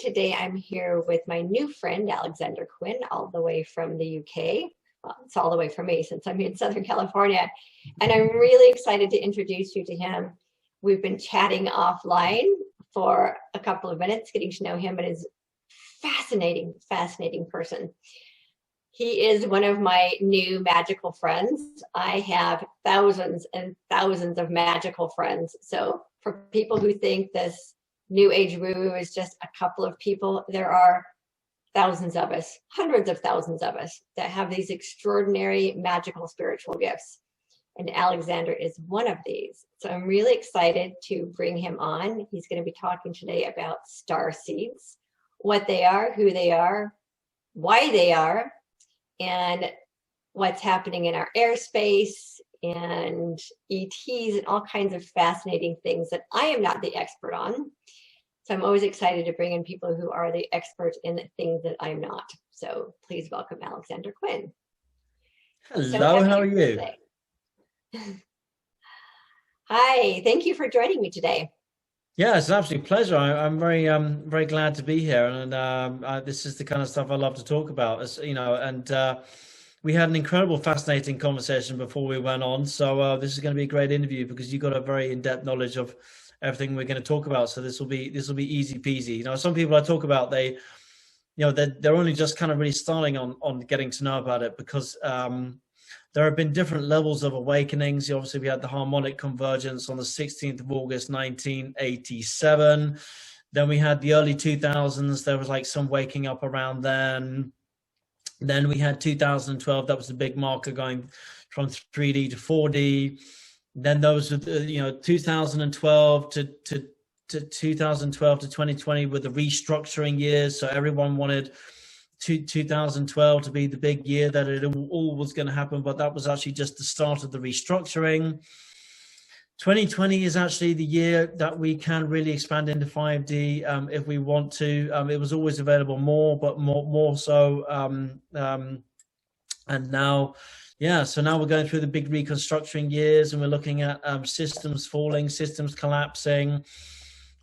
today I'm here with my new friend, Alexander Quinn, all the way from the UK. Well, it's all the way from me since I'm in Southern California. And I'm really excited to introduce you to him. We've been chatting offline for a couple of minutes, getting to know him, and is fascinating, fascinating person. He is one of my new magical friends. I have thousands and thousands of magical friends. So for people who think this New Age woo is just a couple of people, there are thousands of us, hundreds of thousands of us that have these extraordinary magical spiritual gifts. And Alexander is one of these. So I'm really excited to bring him on. He's going to be talking today about star seeds, what they are, who they are, why they are, and what's happening in our airspace and ETs and all kinds of fascinating things that I am not the expert on. So I'm always excited to bring in people who are the experts in the things that I'm not. So please welcome Alexander Quinn. Hello, how are you? Hi, thank you for joining me today. Yeah, it's an absolute pleasure. I'm very glad to be here, and this is the kind of stuff I love to talk about. As you know, and we had an incredible, fascinating conversation before we went on. So this is going to be a great interview because you got a very in-depth knowledge of everything we're going to talk about. So this will be easy peasy. You know, some people I talk about, they're only just kind of really starting on getting to know about it because there have been different levels of awakenings. Obviously, we had the harmonic convergence on the 16th of August, 1987. Then we had the early 2000s. There was like some waking up around then. Then we had 2012. That was the big marker going from 3D to 4D. Then those were, 2012 to 2012 to 2020 were the restructuring years. So everyone wanted 2012 to be the big year that it all was going to happen, but that was actually just the start of the restructuring. 2020 is actually the year that we can really expand into 5D if we want to. It was always available more, but more so. And now, so now we're going through the big reconstructing years, and we're looking at systems falling, systems collapsing.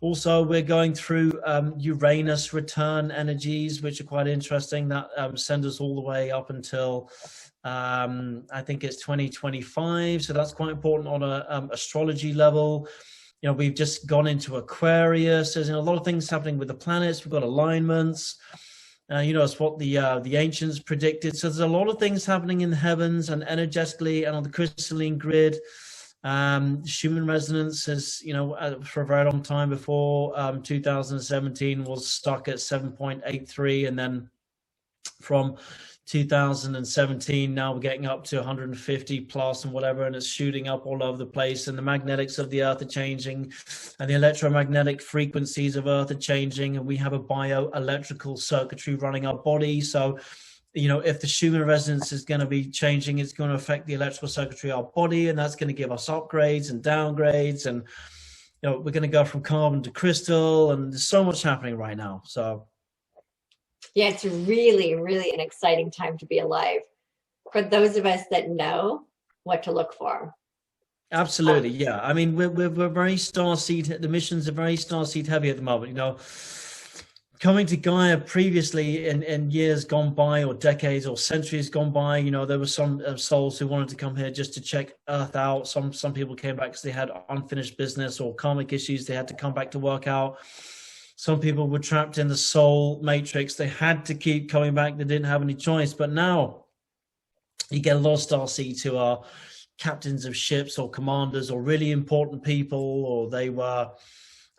Also, we're going through Uranus return energies, which are quite interesting. That send us all the way up until, I think it's 2025. So that's quite important on a astrology level. You know, we've just gone into Aquarius. There's a lot of things happening with the planets. We've got alignments. It's what the ancients predicted. So there's a lot of things happening in the heavens and energetically and on the crystalline grid. Schumann resonance is, for a very long time before 2017 was stuck at 7.83, and then from 2017 now we're getting up to 150 plus and whatever, and it's shooting up all over the place, and the magnetics of the earth are changing and the electromagnetic frequencies of earth are changing, and we have a bioelectrical circuitry running our body. So if the Schumann resonance is going to be changing, it's going to affect the electrical circuitry of our body, and that's going to give us upgrades and downgrades. And, we're going to go from carbon to crystal, and there's so much happening right now. So, yeah, it's really, really an exciting time to be alive for those of us that know what to look for. Absolutely. Yeah. I mean, we're very starseed. The missions are very starseed heavy at the moment, Coming to Gaia previously in years gone by, or decades or centuries gone by, there were some souls who wanted to come here just to check Earth out. Some people came back because they had unfinished business or karmic issues they had to come back to work out. Some people were trapped in the soul matrix. They had to keep coming back. They didn't have any choice. But now you get a lot of starseeds who are captains of ships or commanders or really important people, or they were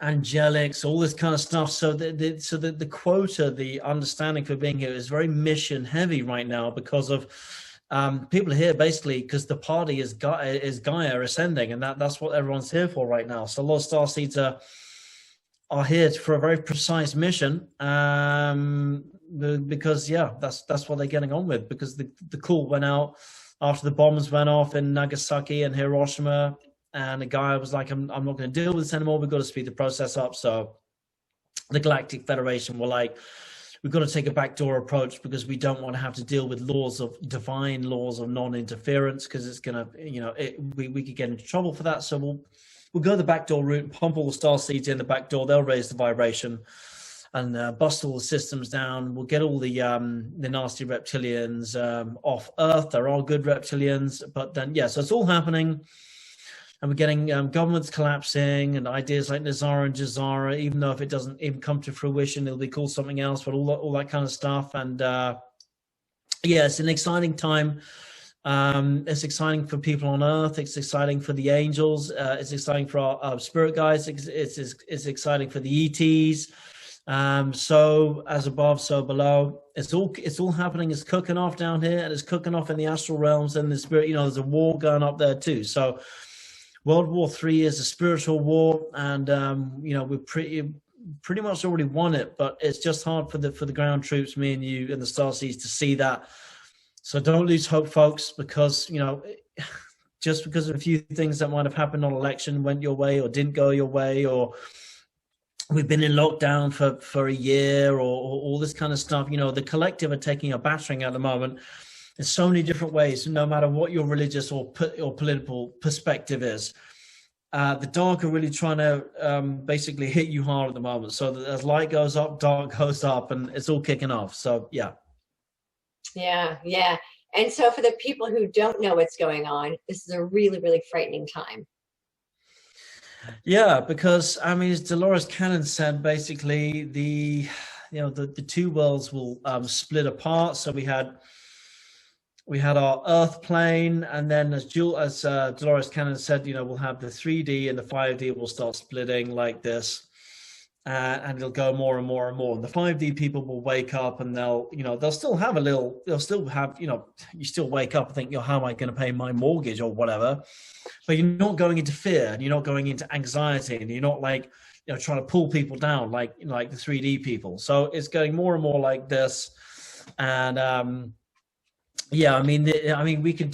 angelics, all this kind of stuff. So the quota, the understanding for being here is very mission heavy right now because of people are here basically because the party is Gaia ascending, and that's what everyone's here for right now. So a lot of starseeds are here for a very precise mission because that's what they're getting on with, because the call went out after the bombs went off in Nagasaki and Hiroshima. And the guy was like, I'm not going to deal with this anymore. We've got to speed the process up. So the Galactic Federation were like, we've got to take a backdoor approach because we don't want to have to deal with divine laws of non-interference, because it's going to, we could get into trouble for that. So we'll go the backdoor route, pump all the star seeds in the back door. They'll raise the vibration. bust all the systems down. We'll get all the nasty reptilians off Earth. They're all good reptilians, but then so it's all happening, and we're getting governments collapsing, and ideas like Nazara and Jazara. Even though if it doesn't even come to fruition, it'll be called something else. But all that kind of stuff, and it's an exciting time. It's exciting for people on Earth. It's exciting for the angels. It's exciting for our spirit guides. It's exciting for the ETs. So as above, so below. It's all happening. It's cooking off down here, and it's cooking off in the astral realms and the spirit. There's a war going up there too. So World War III is a spiritual war, and we're pretty much already won it. But it's just hard for the ground troops, me and you, and the starseeds to see that. So don't lose hope, folks, because just because of a few things that might have happened on election went your way or didn't go your way, or we've been in lockdown for a year, or all this kind of stuff. The collective are taking a battering at the moment in so many different ways, no matter what your religious or political perspective is. The dark are really trying to basically hit you hard at the moment. So that as light goes up, dark goes up, and it's all kicking off. So, yeah. Yeah. And so for the people who don't know what's going on, this is a really, really frightening time. Yeah, because as Dolores Cannon said, basically the two worlds will split apart. So we had our Earth plane, and then as Dolores Cannon said, we'll have the 3D and the 5D will start splitting like this, and it'll go more and more and more. And the 5D people will wake up, and they'll still have you still wake up and think, how am I going to pay my mortgage or whatever? But you're not going into fear, and you're not going into anxiety, and you're not trying to pull people down like the 3D people. So it's getting more and more like this, and we can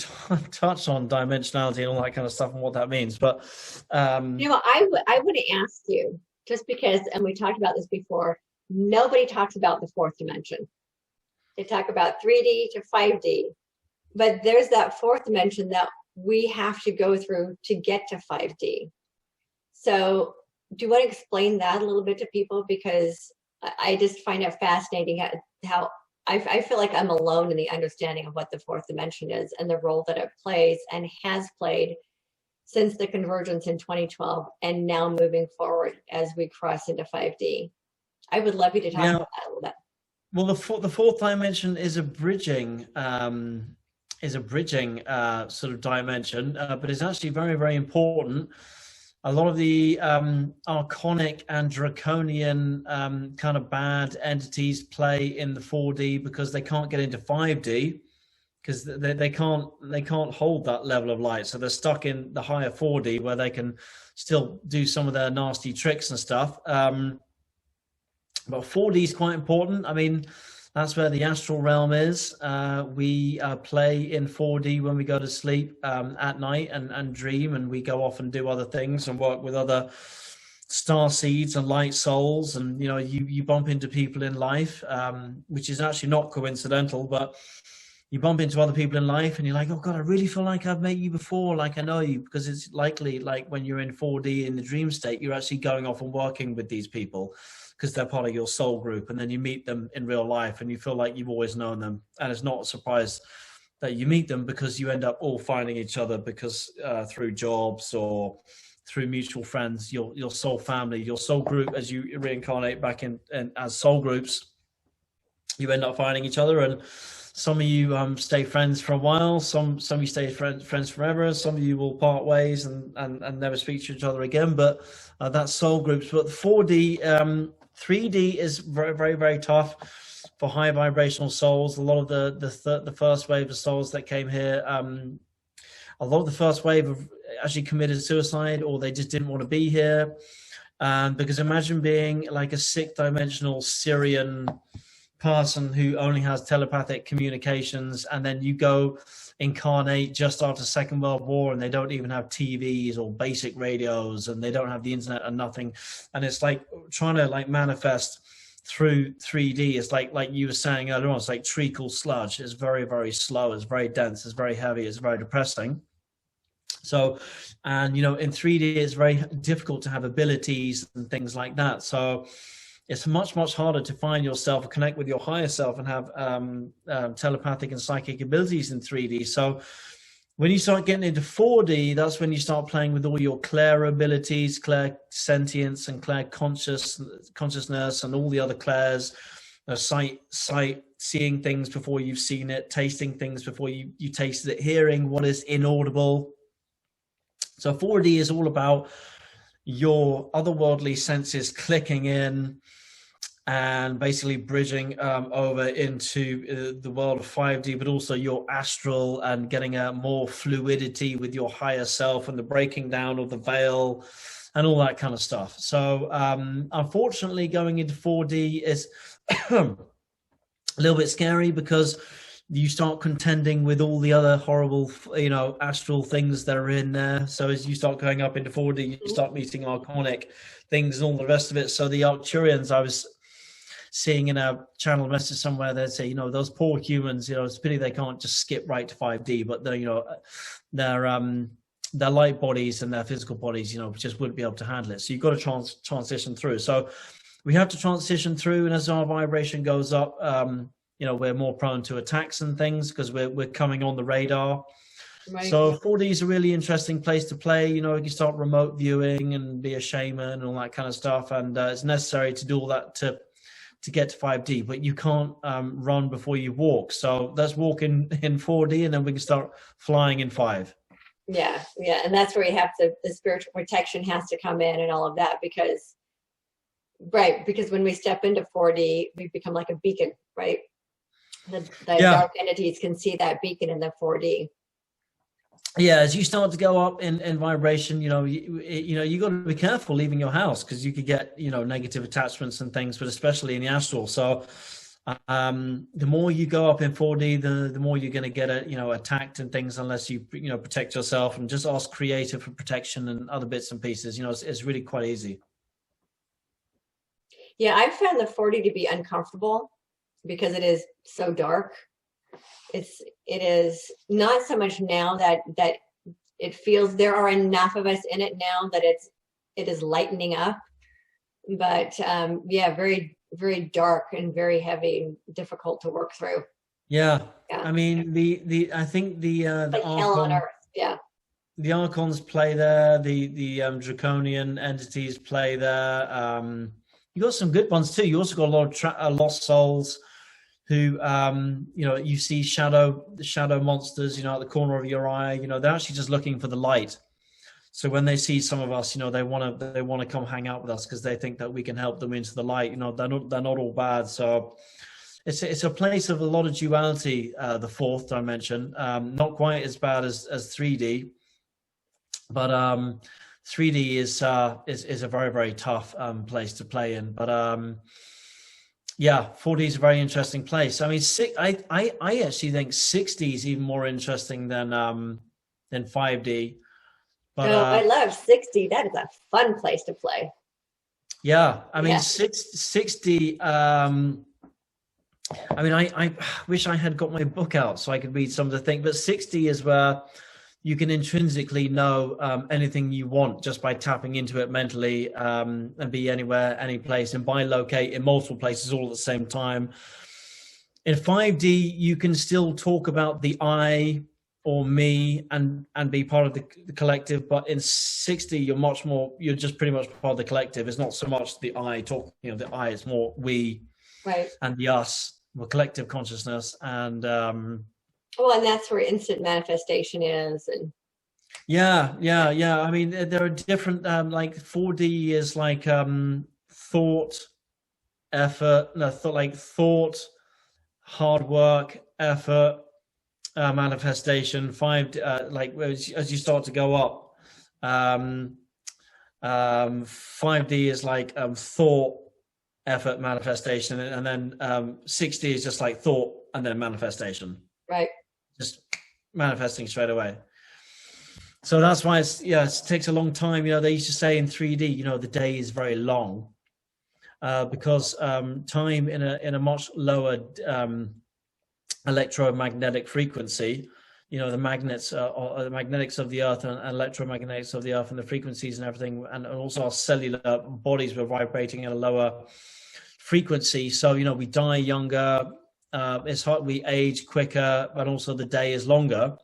touch on dimensionality and all that kind of stuff and what that means. But I would ask you, just because, and we talked about this before, nobody talks about the fourth dimension. They talk about 3D to 5D, but there's that fourth dimension that we have to go through to get to 5D. So do you want to explain that a little bit to people? Because I just find it fascinating how I feel like I'm alone in the understanding of what the fourth dimension is and the role that it plays and has played since the convergence in 2012 and now moving forward as we cross into 5D. I would love you to talk about that a little bit. Well, the fourth dimension is a bridging sort of dimension, but it's actually very, very important. A lot of the archonic and draconian kind of bad entities play in the 4D because they can't get into 5D because they can't hold that level of light. So they're stuck in the higher 4D where they can still do some of their nasty tricks and stuff. But 4D is quite important. That's where the astral realm is. We play in 4D when we go to sleep at night and dream, and we go off and do other things and work with other star seeds and light souls. And you bump into people in life, which is actually not coincidental, but you bump into other people in life and you're like, oh God, I really feel like I've met you before, like I know you, because it's likely like when you're in 4D in the dream state, you're actually going off and working with these people because they're part of your soul group, and then you meet them in real life and you feel like you've always known them. And it's not a surprise that you meet them because you end up all finding each other because through jobs or through mutual friends, your soul family, your soul group, as you reincarnate back in as soul groups, you end up finding each other. And some of you stay friends for a while, some of you stay friends forever, some of you will part ways and never speak to each other again, but that's soul groups. But 4D, 3D is very, very, very tough for high vibrational souls. A lot of the first wave of souls that came here, a lot of the first wave have actually committed suicide, or they just didn't want to be here. Because imagine being like a sixth dimensional Syrian person who only has telepathic communications, and then you go incarnate just after Second World War, and they don't even have TVs or basic radios, and they don't have the internet and nothing. And it's like trying to like manifest through 3D. It's like you were saying earlier on, it's like treacle sludge. It's very, very slow. It's very dense. It's very heavy. It's very depressing. So, and in 3D, it's very difficult to have abilities and things like that. So it's much, much harder to find yourself or connect with your higher self and have telepathic and psychic abilities in 3D. So when you start getting into 4D, that's when you start playing with all your clair abilities, clair sentience and clair consciousness and all the other clairs, sight, seeing things before you've seen it, tasting things before you tasted it, hearing what is inaudible. So 4D is all about your otherworldly senses clicking in and basically bridging over into the world of 5D, but also your astral and getting a more fluidity with your higher self and the breaking down of the veil and all that kind of stuff. So unfortunately, going into 4D is a little bit scary because you start contending with all the other horrible, astral things that are in there. So as you start going up into 4D, you start meeting archonic things and all the rest of it. So the Arcturians, I was seeing in a channel message somewhere, they'd say, those poor humans, it's a pity they can't just skip right to 5D, but their light bodies and their physical bodies, just wouldn't be able to handle it. So you've got to transition through. So we have to transition through, and as our vibration goes up, we're more prone to attacks and things because we're coming on the radar. Right. So 4D is a really interesting place to play. You can start remote viewing and be a shaman and all that kind of stuff. And it's necessary to do all that to get to 5D, but you can't run before you walk. So let's walk in 4D and then we can start flying in 5. Yeah. And that's where you have the spiritual protection has to come in and all of that because when we step into 4D, we become like a beacon, right? The dark entities can see that beacon in the 4D. Yeah, as you start to go up in vibration, you got to be careful leaving your house because you could get negative attachments and things, but especially in the astral. So the more you go up in 4D, the more you're going to get attacked and things unless you protect yourself and just ask Creator for protection and other bits and pieces. It's really quite easy. Yeah, I've found the 4D to be uncomfortable because it is so dark. It is not so much now that it feels there are enough of us in it now that it is lightening up, but very, very dark and very heavy and difficult to work through. Yeah. I mean I think the like hell on earth. Yeah. The Archons play there. The draconian entities play there. You got some good ones too. You also got a lot of lost souls who, you see the shadow monsters, at the corner of your eye. They're actually just looking for the light. So when they see some of us, they want to come hang out with us because they think that we can help them into the light. They're not all bad. So it's a place of a lot of duality. The fourth dimension, not quite as bad as 3D, but 3D is a very, very tough place to play in. But 4D is a very interesting place. I mean, I actually think 6D is even more interesting than 5D. But I love 6D. That is a fun place to play. Yeah, I mean 6D. I mean, I wish I had got my book out so I could read some of the things. But 6D is where you can intrinsically know anything you want just by tapping into it mentally and be anywhere, any place, and bilocate in multiple places all at the same time. In 5D, you can still talk about the I or me and be part of the collective, but in 6D, you're just pretty much part of the collective. It's not so much the I talk, the I, it's more we and the us, the collective consciousness. And and that's where instant manifestation is. And yeah. I mean, there are different, like 4D is like thought, effort, thought, hard work, effort, manifestation. 5D, as you start to go up, 5D is like thought, effort, manifestation, and then 6D is just like thought and then manifestation. Right. Just manifesting straight away. So that's why it takes a long time. They used to say in 3D, the day is very long because time in a much lower electromagnetic frequency, the magnets or the magnetics of the earth and electromagnetics of the earth and the frequencies and everything, and also our cellular bodies were vibrating at a lower frequency. So, we die younger, it's hard, we age quicker, but also the day is longer.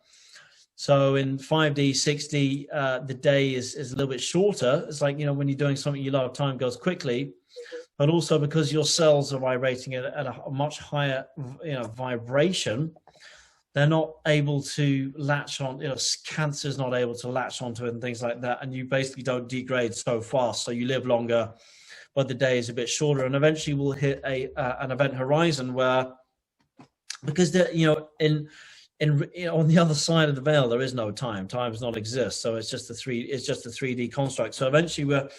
So in 5D, 6D, the day is a little bit shorter. It's like, when you're doing something you love, time goes quickly, but also because your cells are vibrating at a much higher, vibration, they're not able to latch on, cancer's not able to latch onto it and things like that. And you basically don't degrade so fast. So you live longer, but the day is a bit shorter. And eventually we'll hit an event horizon where, because on the other side of the veil, there is no time. Time does not exist. So it's just a 3D construct. So eventually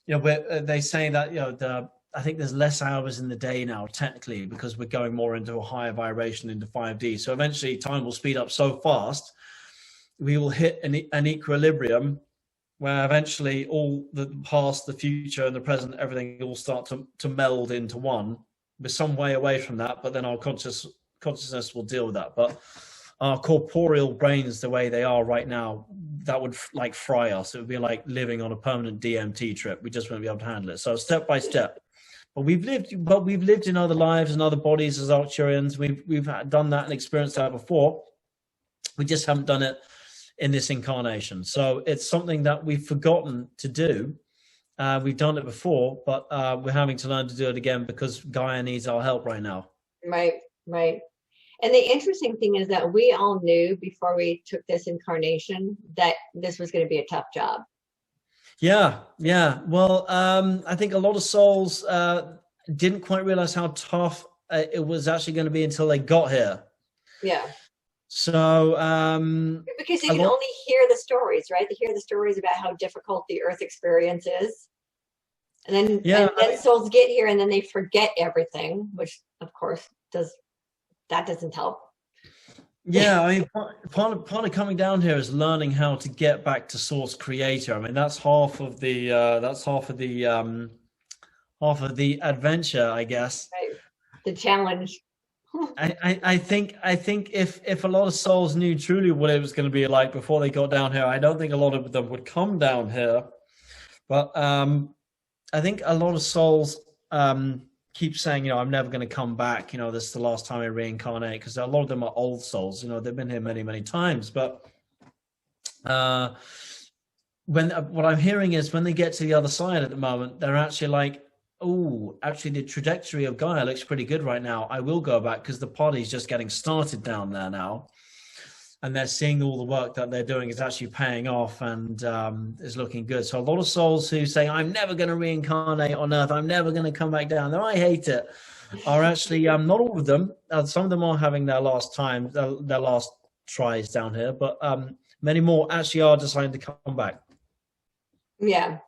they say that, I think there's less hours in the day now, technically, because we're going more into a higher vibration into 5D. So eventually time will speed up so fast, we will hit an equilibrium where eventually all the past, the future, and the present, everything will start to meld into one. We're some way away from that, but then our consciousness will deal with that. But our corporeal brains, the way they are right now, that would like fry us. It would be like living on a permanent DMT trip. We just wouldn't be able to handle it. So step by step. But we've lived in other lives and other bodies as Arcturians. We've done that and experienced that before. We just haven't done it in this incarnation. So it's something that we've forgotten to do. We've done it before, but we're having to learn to do it again because Gaia needs our help right now. Right. And the interesting thing is that we all knew before we took this incarnation that this was going to be a tough job. Yeah. Well, I think a lot of souls didn't quite realize how tough it was actually going to be until they got here. Yeah. So because you can only hear the stories, right? They hear the stories about how difficult the Earth experience is, and then souls get here and then they forget everything, which of course doesn't help. Yeah, I mean, part of coming down here is learning how to get back to Source Creator. I mean, that's half of the adventure, I guess. Right. The challenge. I think if a lot of souls knew truly what it was going to be like before they got down here, I don't think a lot of them would come down here. But I think a lot of souls keep saying, I'm never going to come back. This is the last time I reincarnate, because a lot of them are old souls. They've been here many, many times. But what I'm hearing is when they get to the other side at the moment, they're actually like, oh, actually the trajectory of Gaia looks pretty good right now. I will go back because the party's just getting started down there now. And they're seeing all the work that they're doing is actually paying off and is looking good. So a lot of souls who say, I'm never going to reincarnate on Earth, I'm never going to come back down there, I hate it, are actually, not all of them. Some of them are having their last time, their last tries down here, but many more actually are deciding to come back. Yeah,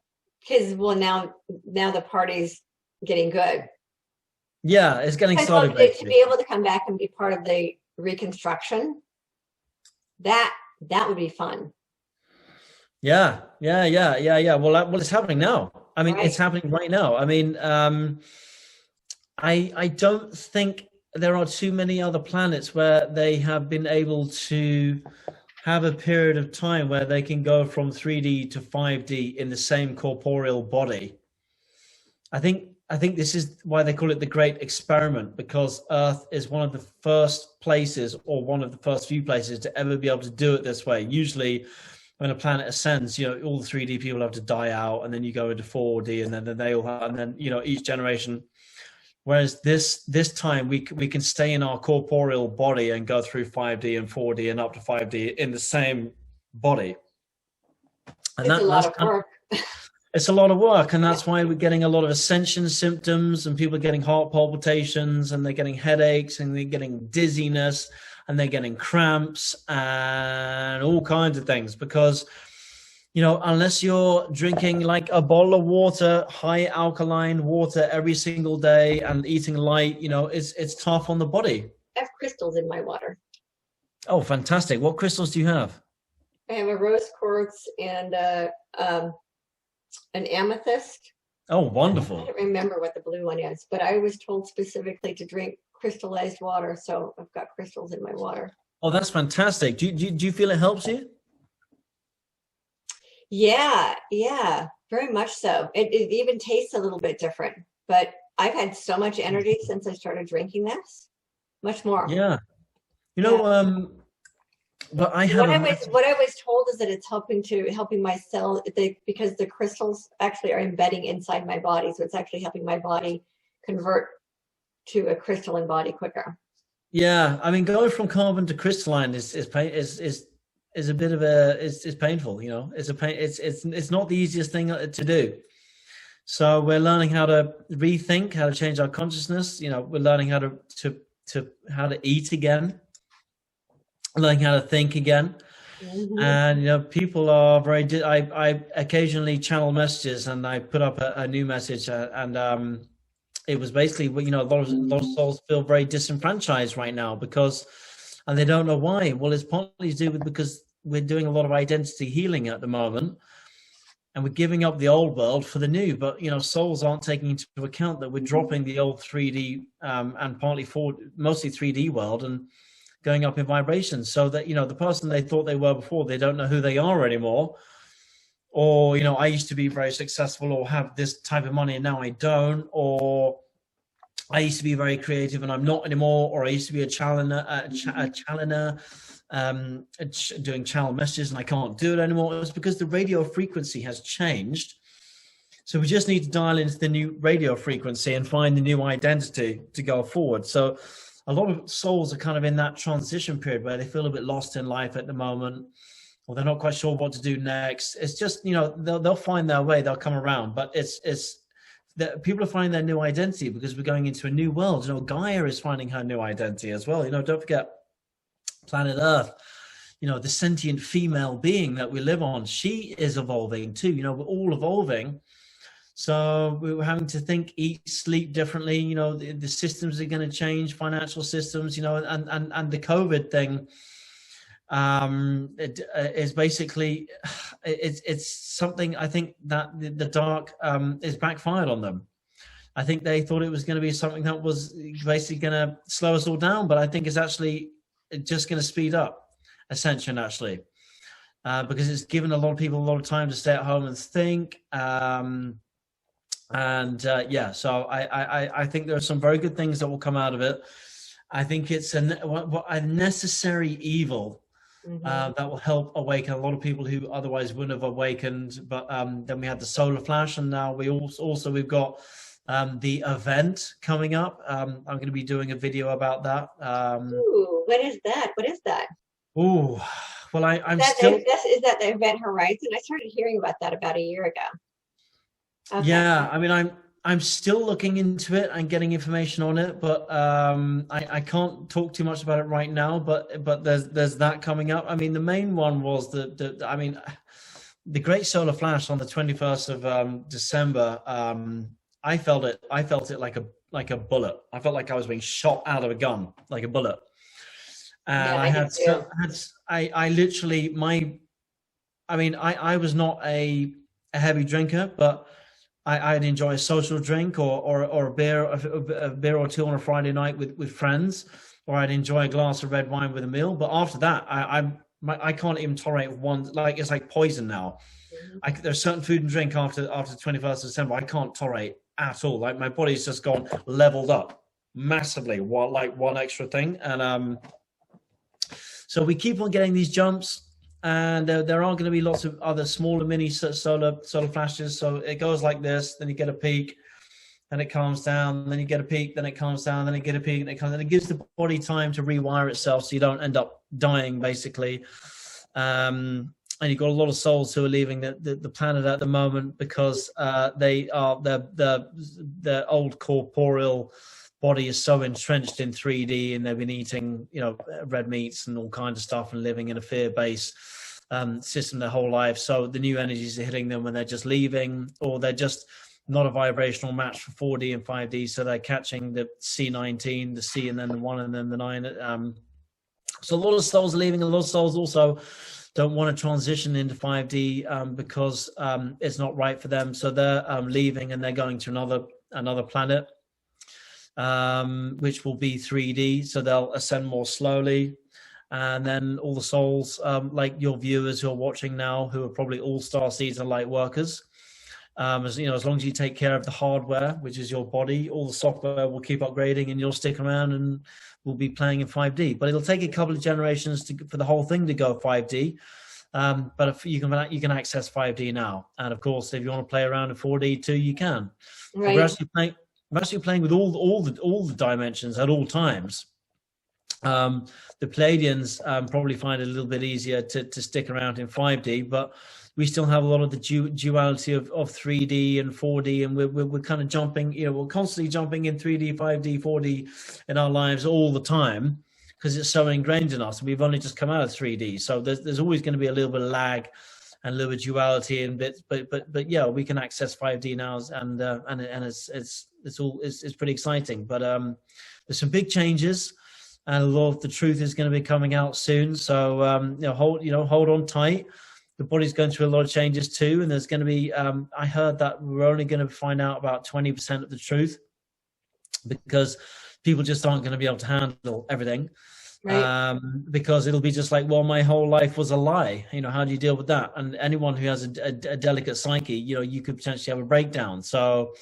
because, now the party's getting good. Yeah, it's getting started. To be able to come back and be part of the reconstruction, that would be fun. Yeah. Well, it's happening now. I mean, It's happening right now. I mean, I don't think there are too many other planets where they have been able to have a period of time where they can go from 3D to 5D in the same corporeal body. I think this is why they call it the Great Experiment, because Earth is one of the first places, or one of the first few places, to ever be able to do it this way. Usually when a planet ascends, all the 3D people have to die out, and then you go into 4D, and then they all have, and then each generation. Whereas this time we can stay in our corporeal body and go through 5D and 4D and up to 5D in the same body. And it's a lot of work. It's a lot of work, and that's why we're getting a lot of ascension symptoms, and people are getting heart palpitations, and they're getting headaches, and they're getting dizziness, and they're getting cramps, and all kinds of things. Because, unless you're drinking like a bottle of water, high alkaline water every single day, and eating light, it's tough on the body. I have crystals in my water. Oh, fantastic! What crystals do you have? I have a rose quartz and an amethyst. Oh, wonderful. I don't remember what the blue one is, but I was told specifically to drink crystallized water, so I've got crystals in my water. Oh, that's fantastic. Do you feel it helps you? Yeah, very much so. It even tastes a little bit different, but I've had so much energy since I started drinking this, much more. Yeah. You Yeah. know, but I have a massive, What I was told is that it's helping my cell because the crystals actually are embedding inside my body, so it's actually helping my body convert to a crystalline body quicker. yeah. I mean, going from carbon to crystalline is a bit of a is painful. You know, it's a pain. It's not the easiest thing to do. So we're learning how to rethink, how to change our consciousness. You know, we're learning how to how to eat again, learning how to think again. Mm-hmm. And you know, people are very. I occasionally channel messages, and I put up a new message, and it was basically, you know, a lot of souls feel very disenfranchised right now because, and they don't know why. Well, it's partly to do with because we're doing a lot of identity healing at the moment, and we're giving up the old world for the new. But you know, souls aren't taking into account that we're dropping the old 3D and mostly 3D world and going up in vibrations, so that, you know, the person they thought they were before, they don't know who they are anymore. Or, you know, I used to be very successful or have this type of money and now I don't. Or I used to be very creative and I'm not anymore. Or I used to be a channeler, doing channel messages and I can't do it anymore. It's because the radio frequency has changed. So we just need to dial into the new radio frequency and find the new identity to go forward. So a lot of souls are kind of in that transition period where they feel a bit lost in life at the moment, or they're not quite sure what to do next. It's just, you know, they'll find their way, they'll come around, but it's that people are finding their new identity because we're going into a new world. You know, Gaia is finding her new identity as well. You know, don't forget planet Earth, you know, the sentient female being that we live on, she is evolving too. You know, we're all evolving. So we were having to think, eat, sleep differently. You know, the systems are going to change, financial systems, you know, and the COVID thing it is basically, it's something I think that the dark is backfired on them. I think they thought it was going to be something that was basically going to slow us all down, but I think it's actually just going to speed up Ascension, actually, because it's given a lot of people a lot of time to stay at home and think. Yeah, so I think there are some very good things that will come out of it. I think it's a necessary evil that will help awaken a lot of people who otherwise wouldn't have awakened. But then we had the solar flash, and now we've got the event coming up. I'm going to be doing a video about that. Ooh, what is that? What is that? Ooh, well, I'm is still. Is that the Event Horizon? I started hearing about that about a year ago. Okay. Yeah, I mean, I'm still looking into it and getting information on it, but I can't talk too much about it right now. But there's that coming up. I mean, the main one was the Great Solar Flash on the 21st of December. I felt it like a bullet. I felt like I was being shot out of a gun, like a bullet. And yeah, I was not a heavy drinker, but I'd enjoy a social drink or a beer or two on a Friday night with friends, or I'd enjoy a glass of red wine with a meal. But after that, I can't even tolerate one. Like, it's like poison now. There's certain food and drink after the 21st of December I can't tolerate at all. Like, my body's just gone leveled up massively. One extra thing, and so we keep on getting these jumps. And there are going to be lots of other smaller mini solar flashes. So it goes like this, then you get a peak, then it calms down, then you get a peak, then it calms down, then you get a peak, and it comes, and it gives the body time to rewire itself so you don't end up dying, basically. And you've got a lot of souls who are leaving the planet at the moment because their old corporeal body is so entrenched in 3D, and they've been eating, you know, red meats and all kinds of stuff and living in a fear-based system their whole life. So the new energies are hitting them when they're just leaving, or they're just not a vibrational match for 4D and 5D. So they're catching the C19, the C, and then the 1, and then the 9. So a lot of souls are leaving. A lot of souls also don't want to transition into 5D because it's not right for them. So they're leaving, and they're going to another planet, which will be 3D. So they'll ascend more slowly. And then all the souls, like your viewers who are watching now, who are probably all star seeds and light workers, As you know, as long as you take care of the hardware, which is your body, all the software will keep upgrading, and you'll stick around and we'll be playing in 5D. But it'll take a couple of generations for the whole thing to go 5D. But if you can access 5D now, and of course, if you want to play around in 4D too, you can. Right. We're actually playing with all the dimensions at all times. The Palladians probably find it a little bit easier to stick around in 5D, but we still have a lot of the duality of 3D and 4D, and we're kind of jumping, we're constantly jumping in 3D, 5D, 4D in our lives all the time, because it's so ingrained in us. We've only just come out of 3D, so there's always going to be a little bit of lag and a little bit of duality in bits, but yeah, we can access 5D now, and it's pretty exciting. But there's some big changes, and a lot of the truth is going to be coming out soon. So hold on tight. The body's going through a lot of changes too, and there's going to be. I heard that we're only going to find out about 20% of the truth, because people just aren't going to be able to handle everything. Right. Because it'll be just like, well, my whole life was a lie. How do you deal with that? And anyone who has a delicate psyche, you could potentially have a breakdown. So,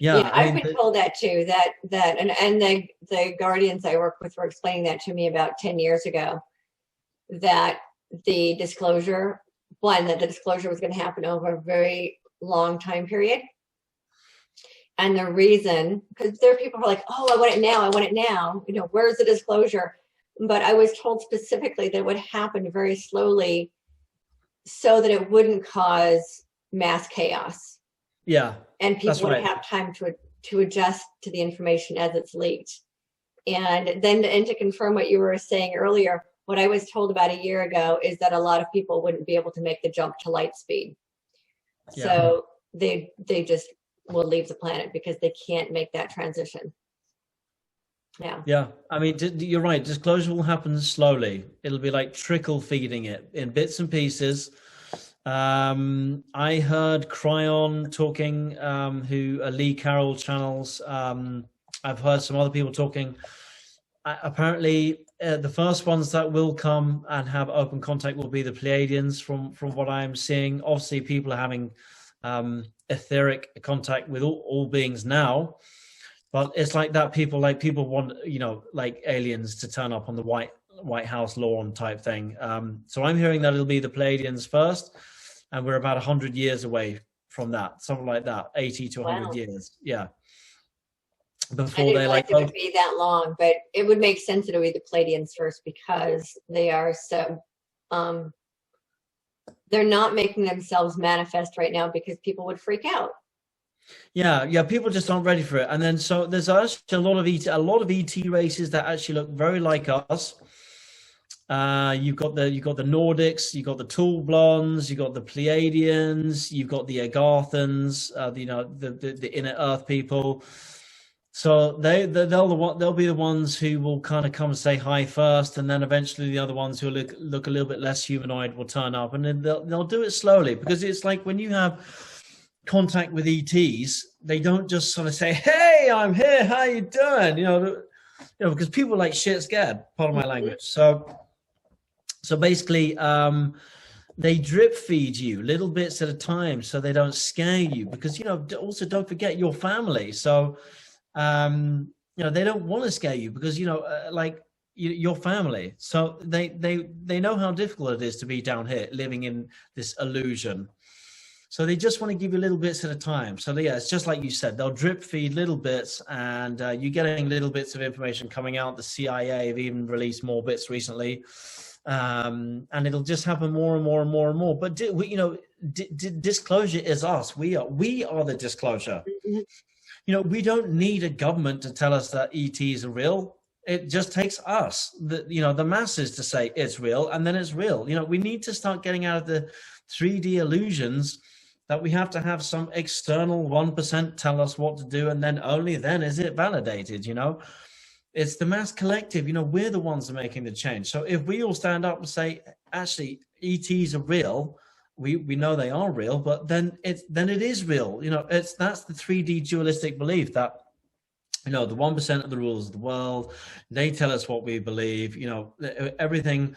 yeah, I've been told that too. And the guardians I work with were explaining that to me about 10 years ago. That the disclosure was going to happen over a very long time period. And the reason, because there are people who are like, oh, I want it now. Where's the disclosure? But I was told specifically that it would happen very slowly so that it wouldn't cause mass chaos. Yeah. And people would have time to adjust to the information as it's leaked. And to confirm what you were saying earlier, what I was told about a year ago is that a lot of people wouldn't be able to make the jump to light speed. Yeah. So they just will leave the planet because they can't make that transition. Yeah. I mean, you're right. Disclosure will happen slowly. It'll be like trickle feeding it in bits and pieces. I heard Cryon talking, who are Lee Carroll channels. I've heard some other people talking. Apparently, the first ones that will come and have open contact will be the Pleiadians, from what I'm seeing. Obviously, people are having etheric contact with all beings now, but it's like that. People want, like aliens to turn up on the White House lawn type thing. So I'm hearing that it'll be the Pleiadians first, and we're about 100 years away from that, something like that, 80 to 100 years. Yeah. Before they it would be that long, but it would make sense that it would be the Pleiadians first, because they are so they're not making themselves manifest right now because people would freak out. Yeah, people just aren't ready for it. And then so there's actually a lot of ET races that actually look very like us. You've got the Nordics, you've got the Tall Blondes, you've got the Pleiadians, you've got the Agarthans, the inner Earth people. So they'll be the ones who will kind of come and say hi first, and then eventually the other ones who look a little bit less humanoid will turn up, and then they'll do it slowly, because it's like when you have contact with ETs, they don't just sort of say, "Hey, I'm here. How you doing?" Because people are like shit scared. Pardon my language. So basically, they drip feed you little bits at a time, so they don't scare you. Because also don't forget your family. So. They don't want to scare you, because your family, so they know how difficult it is to be down here living in this illusion, so they just want to give you little bits at a time. So yeah, it's just like you said, they'll drip feed little bits, and you're getting little bits of information coming out. The CIA have even released more bits recently, and it'll just happen more and more and more and more. But disclosure is us. We are the disclosure. Mm-hmm. We don't need a government to tell us that ETs are real. It just takes us, the masses, to say it's real, and then it's real. We need to start getting out of the 3D illusions that we have to have some external 1% tell us what to do, and then only then is it validated. It's the mass collective. We're the ones that are making the change. So if we all stand up and say, actually, ETs are real, we know they are real, but then it is real. That's the 3D dualistic belief that, the 1% of the rulers of the world, they tell us what we believe. Everything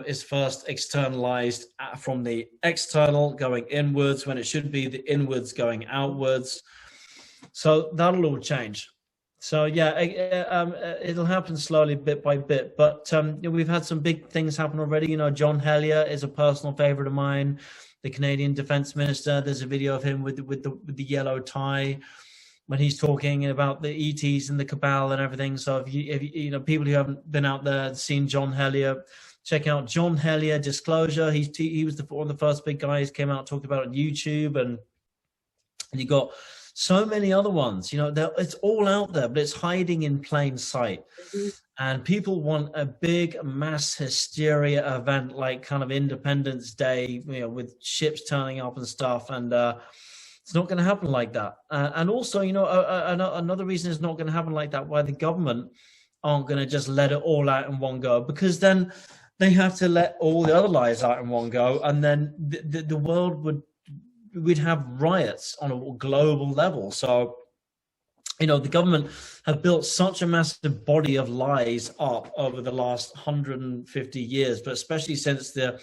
is first externalized from the external going inwards when it should be the inwards going outwards. So that'll all change. So yeah, it'll happen slowly, bit by bit. But we've had some big things happen already. You know, John Hellier is a personal favorite of mine, the Canadian Defense Minister. There's a video of him with the yellow tie when he's talking about the ETs and the cabal and everything. So if you know, people who haven't been out there and seen John Hellier, check out John Hellier Disclosure. He was one of the first big guys came out, talked about it on YouTube, and you got so many other ones. You know, it's all out there, but it's hiding in plain sight. Mm-hmm. And people want a big mass hysteria event like kind of Independence Day, you know, with ships turning up and stuff. And it's not going to happen like that. And also, you know, another reason it's not going to happen like that, why the government aren't going to just let it all out in one go, because then they have to let all the other lies out in one go. And then the world we'd have riots on a global level. So, you know, the government have built such a massive body of lies up over the last 150 years, but especially since the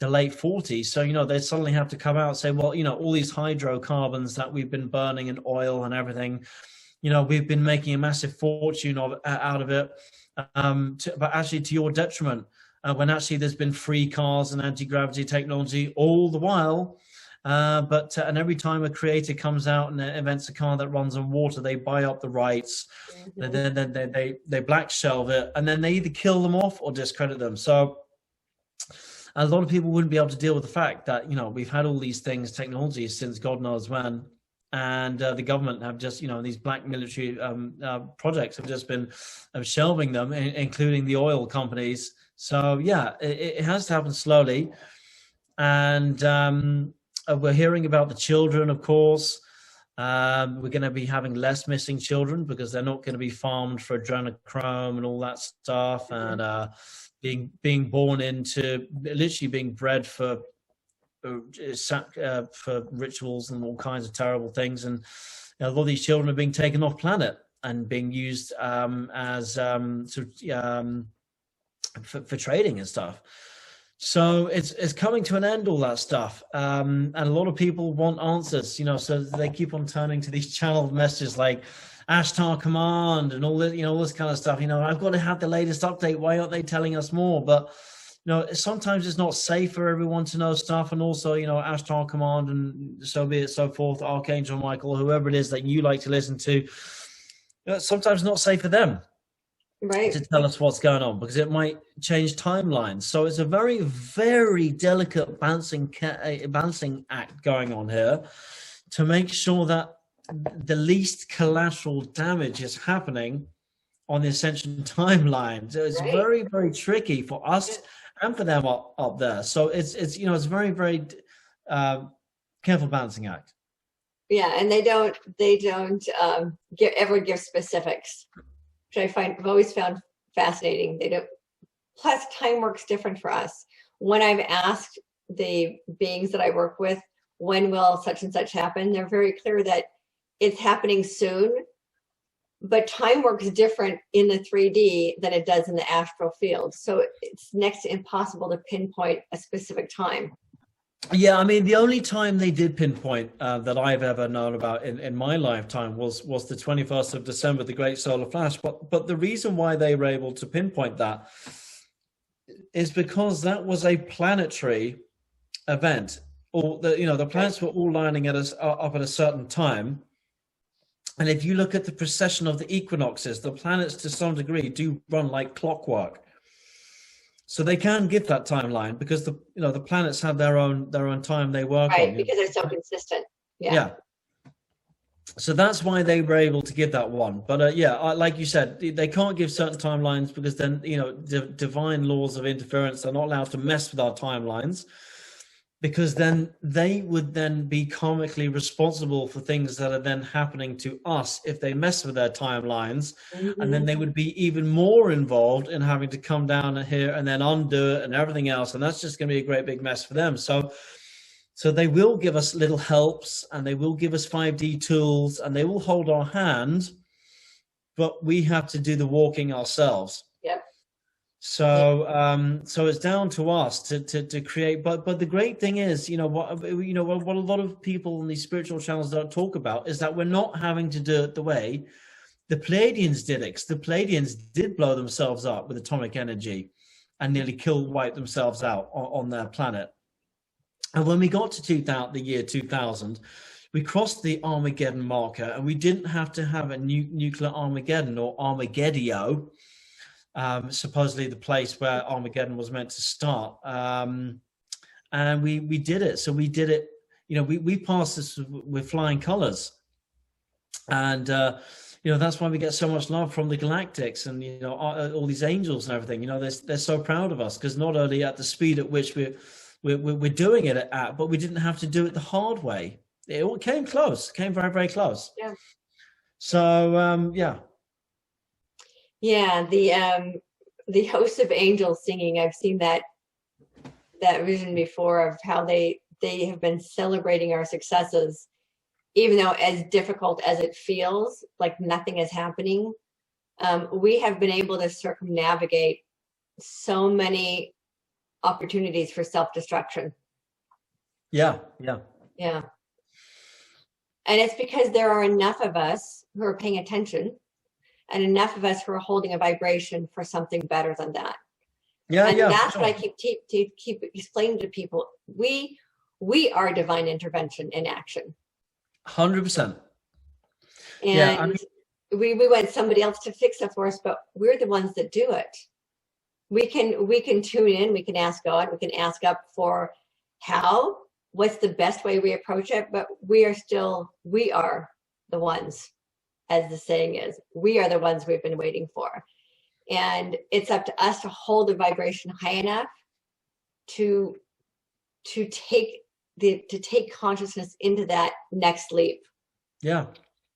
late 40s. So, you know, they suddenly have to come out and say, well, you know, all these hydrocarbons that we've been burning and oil and everything, you know, we've been making a massive fortune out of it, but actually to your detriment, when actually there's been free cars and anti-gravity technology all the while. And every time a creator comes out and invents a car that runs on water, they buy up the rights, mm-hmm. then they black shelve it, and then they either kill them off or discredit them. So a lot of people wouldn't be able to deal with the fact that, you know, we've had all these things, technologies since God knows when, and the government have just, you know, these black military projects have just been shelving them, including the oil companies. So yeah, it has to happen slowly. And we're hearing about the children, of course. We're going to be having less missing children because they're not going to be farmed for adrenochrome and all that stuff, and being born into literally being bred for rituals and all kinds of terrible things. And a lot of these children are being taken off planet and being used as for trading and stuff. So it's coming to an end, all that stuff. And a lot of people want answers, you know, so they keep on turning to these channeled messages like Ashtar Command and all this, you know, all this kind of stuff. You know, I've got to have the latest update. Why aren't they telling us more? But, you know, sometimes it's not safe for everyone to know stuff. And also, you know, Ashtar Command and so be it, so forth, Archangel Michael, whoever it is that you like to listen to, you know, sometimes it's not safe for them. Right. To tell us what's going on, because it might change timelines. So it's a very, very delicate balancing act going on here to make sure that the least collateral damage is happening on the Ascension timeline. So it's very, very tricky for us and for them up there. So it's you know, it's very, very careful balancing act. Yeah, and they don't ever give specifics, which I've always found fascinating. They don't. Plus, time works different for us. When I've asked the beings that I work with, when will such and such happen, they're very clear that it's happening soon. But time works different in the 3D than it does in the astral field. So it's next to impossible to pinpoint a specific time. Yeah, I mean, the only time they did pinpoint that I've ever known about in my lifetime was the 21st of December, the Great Solar Flash. But the reason why they were able to pinpoint that is because that was a planetary event. Or the planets were all lining up at a certain time. And if you look at the precession of the equinoxes, the planets to some degree do run like clockwork. So they can give that timeline because the planets have their own time they work on. Right, because they're so consistent. Yeah. So that's why they were able to give that one. But like you said, they can't give certain timelines because then, you know, the divine laws of interference are not allowed to mess with our timelines, because then they would then be karmically responsible for things that are then happening to us if they mess with their timelines. Mm-hmm. And then they would be even more involved in having to come down here and then undo it and everything else. And that's just going to be a great big mess for them. So they will give us little helps, and they will give us 5D tools, and they will hold our hand, but we have to do the walking ourselves. Yep. So it's down to us to create. But the great thing is, what a lot of people in these spiritual channels don't talk about is that we're not having to do it the way the Pleiadians did it. 'Cause the Pleiadians did blow themselves up with atomic energy and nearly wipe themselves out on their planet. And when we got to the year 2000, we crossed the Armageddon marker, and we didn't have to have a nuclear Armageddon or Armaggeddon, supposedly the place where Armageddon was meant to start. And we did it. So we did it, we passed this with flying colors. And, that's why we get so much love from the galactics and, all these angels and everything. They're so proud of us, because not only at the speed at which we're doing it at, but we didn't have to do it the hard way. It came close, came very, very close. Yeah. So, yeah. Yeah, the host of angels singing, I've seen that vision before of how they have been celebrating our successes, even though as difficult as it feels, like nothing is happening. We have been able to circumnavigate so many opportunities for self-destruction. Yeah. And it's because there are enough of us who are paying attention, and enough of us who are holding a vibration for something better than that. And that's what I keep explaining to people. We are divine intervention in action. 100%. And we want somebody else to fix it for us, but we're the ones that do it. We can tune in, we can ask God, we can ask up for what's the best way we approach it, but we are the ones, as the saying is, we are the ones we've been waiting for. And it's up to us to hold the vibration high enough to take consciousness into that next leap. Yeah.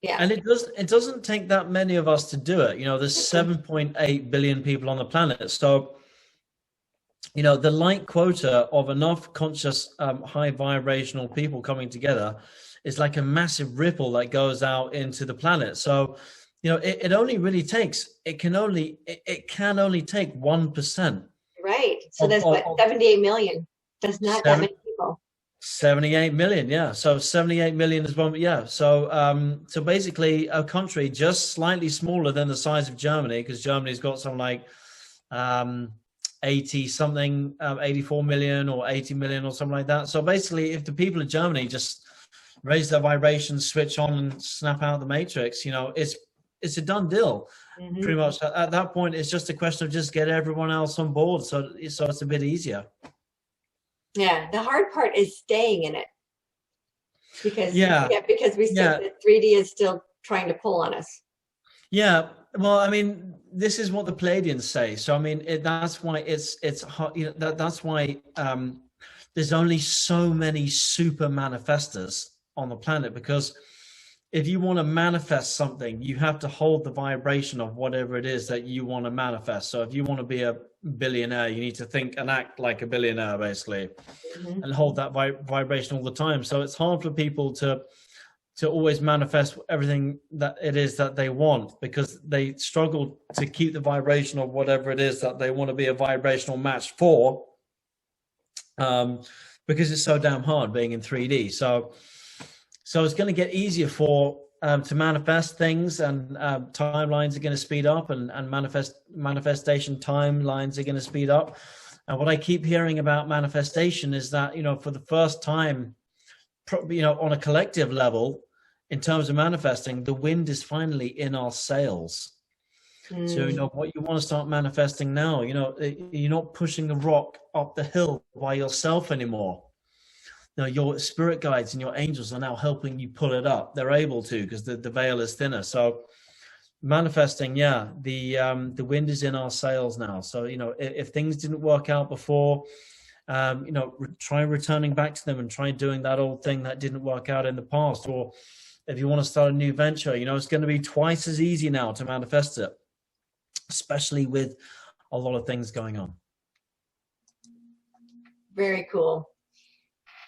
And it doesn't take that many of us to do it. There's 7.8 billion people on the planet. So, the light quota of enough conscious, high vibrational people coming together is like a massive ripple that goes out into the planet. So, it only really takes, it can only take 1%. Right. So that's 78 million. That's not that many people. 78 million, yeah. So 78 million is one, yeah. So so basically a country just slightly smaller than the size of Germany, because Germany's got something like 84 million or 80 million or something like that. So basically, if the people of Germany just raise their vibrations, switch on and snap out the matrix, it's a done deal. Mm-hmm. Pretty much at that point, it's just a question of just get everyone else on board. So it's a bit easier. Yeah, the hard part is staying in it, because we still, the 3D is still trying to pull on us. Yeah, well, I mean, this is what the Pleiadians say. So I mean, that's why it's hard. That's why there's only so many super manifestors on the planet, because if you want to manifest something, you have to hold the vibration of whatever it is that you want to manifest. So if you want to be a billionaire, you need to think and act like a billionaire, basically, mm-hmm. and hold that vibration all the time. So it's hard for people to always manifest everything that it is that they want, because they struggle to keep the vibration of whatever it is that they want to be a vibrational match for, because it's so damn hard being in 3D. So it's going to get easier to manifest things, and timelines are going to speed up, and manifestation timelines are going to speed up. And what I keep hearing about manifestation is that, for the first time, on a collective level, in terms of manifesting, the wind is finally in our sails. Mm. So, what you want to start manifesting now, you're not pushing a rock up the hill by yourself anymore. Your spirit guides and your angels are now helping you pull it up. They're able to, because the veil is thinner. So manifesting, the wind is in our sails now. So, if things didn't work out before, try returning back to them and try doing that old thing that didn't work out in the past. Or if you want to start a new venture, it's going to be twice as easy now to manifest it, especially with a lot of things going on. Very cool.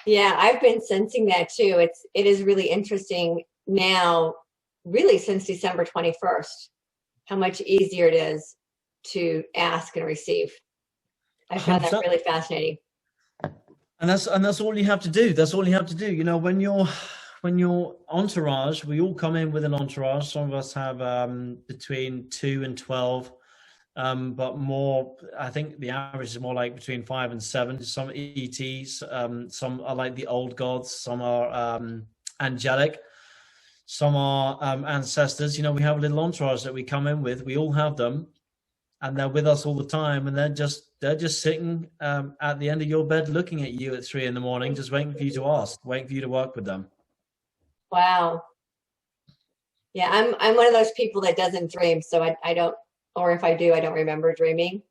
Yeah, I've been sensing that too. It is really interesting now, really since December 21st, how much easier it is to ask and receive. I found that 100%. really fascinating. And that's all you have to do. That's all you have to do. You know, when your entourage, we all come in with an entourage. Some of us have between 2 and 12, but more. I think the average is more like between 5 and 7. Some ETs, some are like the old gods. Some are angelic. Some are ancestors. You know, we have a little entourage that we come in with. We all have them, and they're with us all the time. And they're just sitting at the end of your bed, looking at you at 3 a.m, just waiting for you to ask, waiting for you to work with them. Wow. Yeah, I'm one of those people that doesn't dream, so I don't, or if I do, I don't remember dreaming.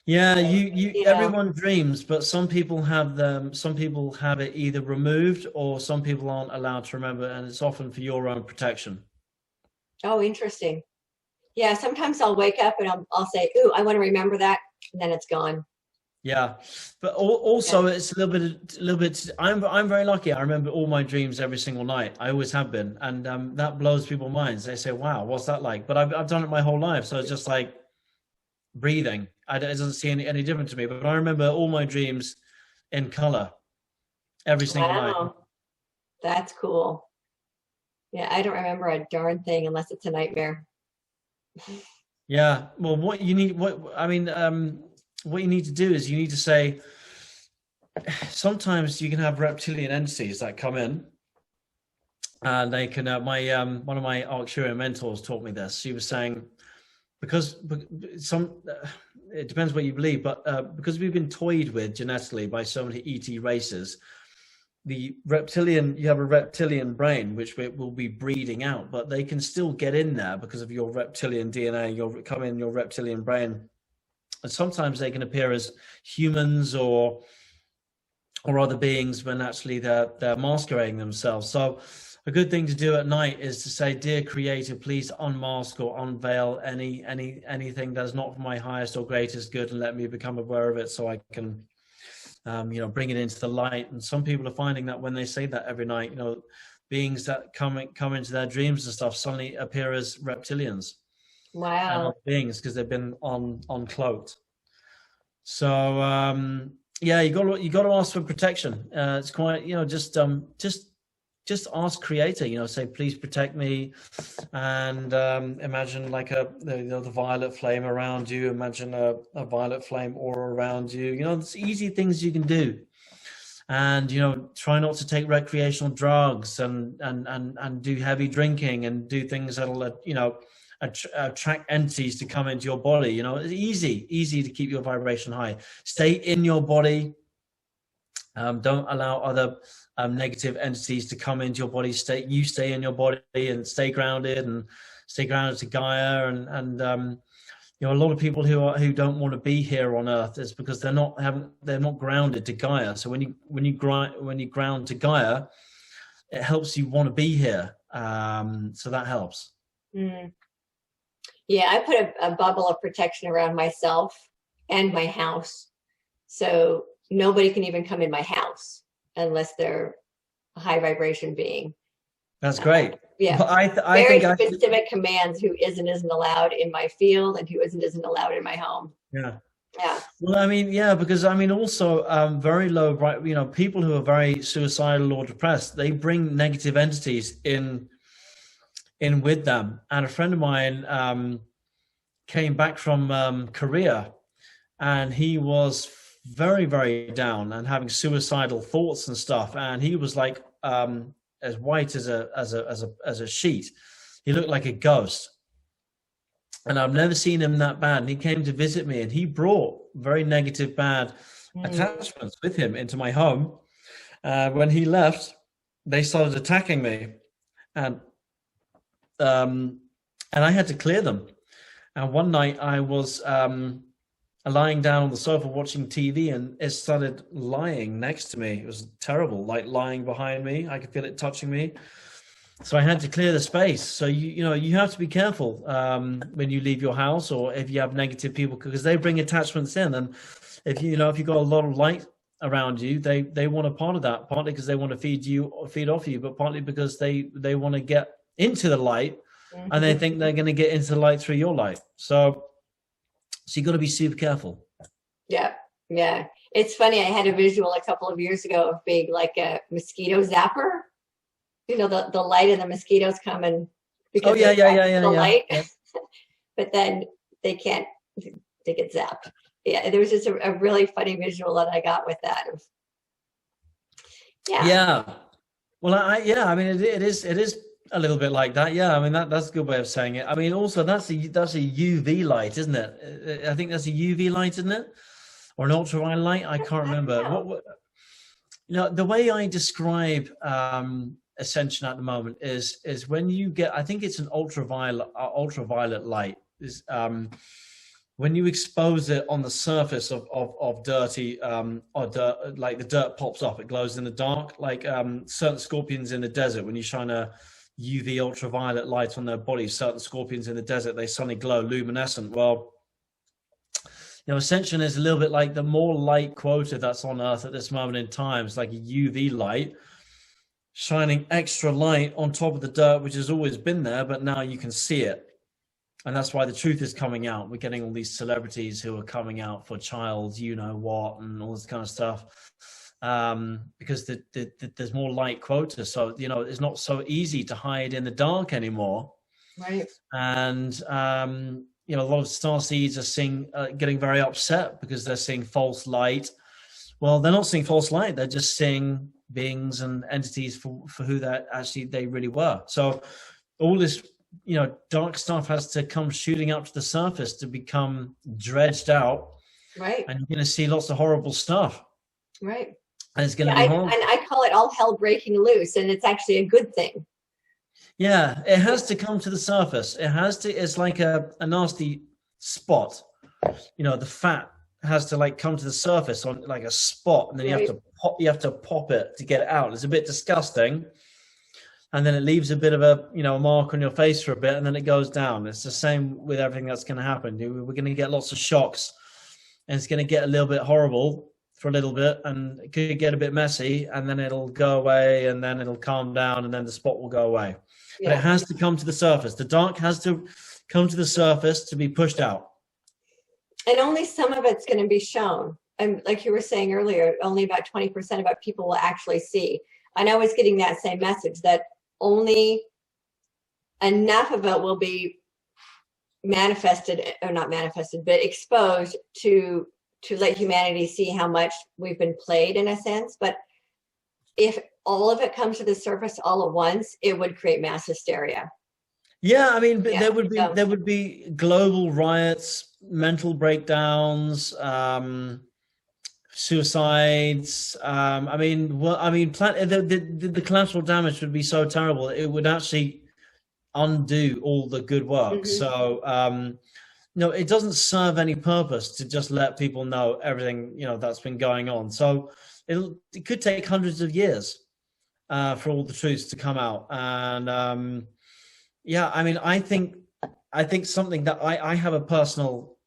Yeah, You know. everyone dreams, but some people have them. Some people have it either removed, or some people aren't allowed to remember, and it's often for your own protection. Oh, interesting. Yeah, sometimes I'll wake up and I'll say, "Ooh, I want to remember that," and then it's gone. Yeah, but also it's a little bit. I'm very lucky. I remember all my dreams every single night. I always have been, and that blows people's minds. They say, "Wow, what's that like?" But I've done it my whole life, so it's just like breathing. It doesn't see any different to me. But I remember all my dreams in color every single night. Wow, that's cool. Yeah, I don't remember a darn thing unless it's a nightmare. Yeah. Well, what you need to do is you need to say, sometimes you can have reptilian entities that come in, and they can, one of my Arcturian mentors taught me this. She was saying, because it depends what you believe, but because we've been toyed with genetically by so many ET races, you have a reptilian brain, which will be breeding out, but they can still get in there because of your reptilian DNA, your reptilian brain. And sometimes they can appear as humans or other beings when actually they're masquerading themselves. So a good thing to do at night is to say, "Dear Creator, please unmask or unveil anything that is not for my highest or greatest good, and let me become aware of it so I can bring it into the light." And some people are finding that when they say that every night, beings that come into their dreams and stuff suddenly appear as reptilians. Wow. Beings, because they've been uncloaked. So you got to ask for protection. It's quite, just ask Creator. Say, "Please protect me," and imagine like the violet flame around you. Imagine a violet flame aura around you. It's easy things you can do. And try not to take recreational drugs and do heavy drinking and do things that'll attract entities to come into your body. It's easy to keep your vibration high. Stay in your body. Don't allow other negative entities to come into your body. Stay in your body and stay grounded to Gaia. And a lot of people who don't want to be here on Earth is because they're not grounded to Gaia. So when you ground to Gaia, it helps you want to be here. So that helps. Mm. Yeah, I put a bubble of protection around myself and my house, so nobody can even come in my house unless they're a high vibration being. That's great. Yeah, but I very think specific commands: who isn't allowed in my field, and who isn't allowed in my home. Yeah. Yeah. Well, because also very low, people who are very suicidal or depressed, they bring negative entities in with them. And a friend of mine came back from Korea, and he was very, very down and having suicidal thoughts and stuff. And he was like as white as a sheet. He looked like a ghost. And I've never seen him that bad. And he came to visit me, and he brought very negative, bad attachments with him into my home. When he left, they started attacking me, and I had to clear them. And one night I was lying down on the sofa watching TV, and it started lying next to me. It was terrible, like lying behind me. I could feel it touching me. So I had to clear the space. So you have to be careful when you leave your house, or if you have negative people, because they bring attachments in. And if you've got a lot of light around you, they want a part of that, partly because they want to feed off you, but partly because they want to get into the light, and they think they're going to get into the light through your light. So So you got to be super careful. Yeah. Yeah. It's funny. I had a visual a couple of years ago of being like a mosquito zapper. You know, the light and the mosquitoes come and because the light, yeah. but then they can't, they get zapped. Yeah. There was just a really funny visual that I got with that. Yeah. Yeah. Well, I mean, it is a little bit like that. Yeah. I mean, that's a good way of saying it. I mean, also that's a UV light, isn't it? I think that's a UV light, isn't it? Or an ultraviolet light? I can't remember. What you know, the way I describe Ascension at the moment is when you get, I think it's an ultraviolet light is when you expose it on the surface of dirty or dirt, like the dirt pops up, it glows in the dark, like certain scorpions in the desert, when you shine a UV ultraviolet light on their bodies, certain scorpions in the desert, they suddenly glow luminescent. Well, you know, Ascension is a little bit like the more light quota that's on Earth at this moment in time. It's like a UV light shining extra light on top of the dirt, which has always been there, but now you can see it. And that's why the truth is coming out. We're getting all these celebrities who are coming out for child, you know what, and all this kind of stuff, because there's more light quota. So, you know, it's not so easy to hide in the dark anymore. Right. And, you know, a lot of starseeds are getting very upset because they're seeing false light. Well, they're not seeing false light. They're just seeing beings and entities for who they really were. So all this, you know, dark stuff has to come shooting up to the surface to become dredged out. Right. And you're going to see lots of horrible stuff. Right. And it's going to be horrible. And I call it all hell breaking loose, and it's actually a good thing. Yeah, it has to come to the surface. It has to, it's like a nasty spot. You know, the fat has to like come to the surface on like a spot, and then you have to pop it to get it out. It's a bit disgusting. And then it leaves a bit of a, you know, a mark on your face for a bit, and then it goes down. It's the same with everything that's going to happen. We're going to get lots of shocks, and it's going to get a little bit horrible for a little bit, and it could get a bit messy, and then it'll go away, and then it'll calm down, and then the spot will go away. Yeah. But it has to come to the surface. The dark has to come to the surface to be pushed out. And only some of it's going to be shown. And like you were saying earlier, only about 20% of what people will actually see. And I was getting that same message that only enough of it will be manifested, or not manifested, but exposed to let humanity see how much we've been played in a sense. But if all of it comes to the surface all at once, it would create mass hysteria. Yeah, I mean, there would be global riots, mental breakdowns, suicides. The collateral damage would be so terrible. It would actually undo all the good work. Mm-hmm. So, no, it doesn't serve any purpose to just let people know everything, you know, that's been going on. So it could take hundreds of years for all the truths to come out. And yeah, I mean, I think something that I have a personal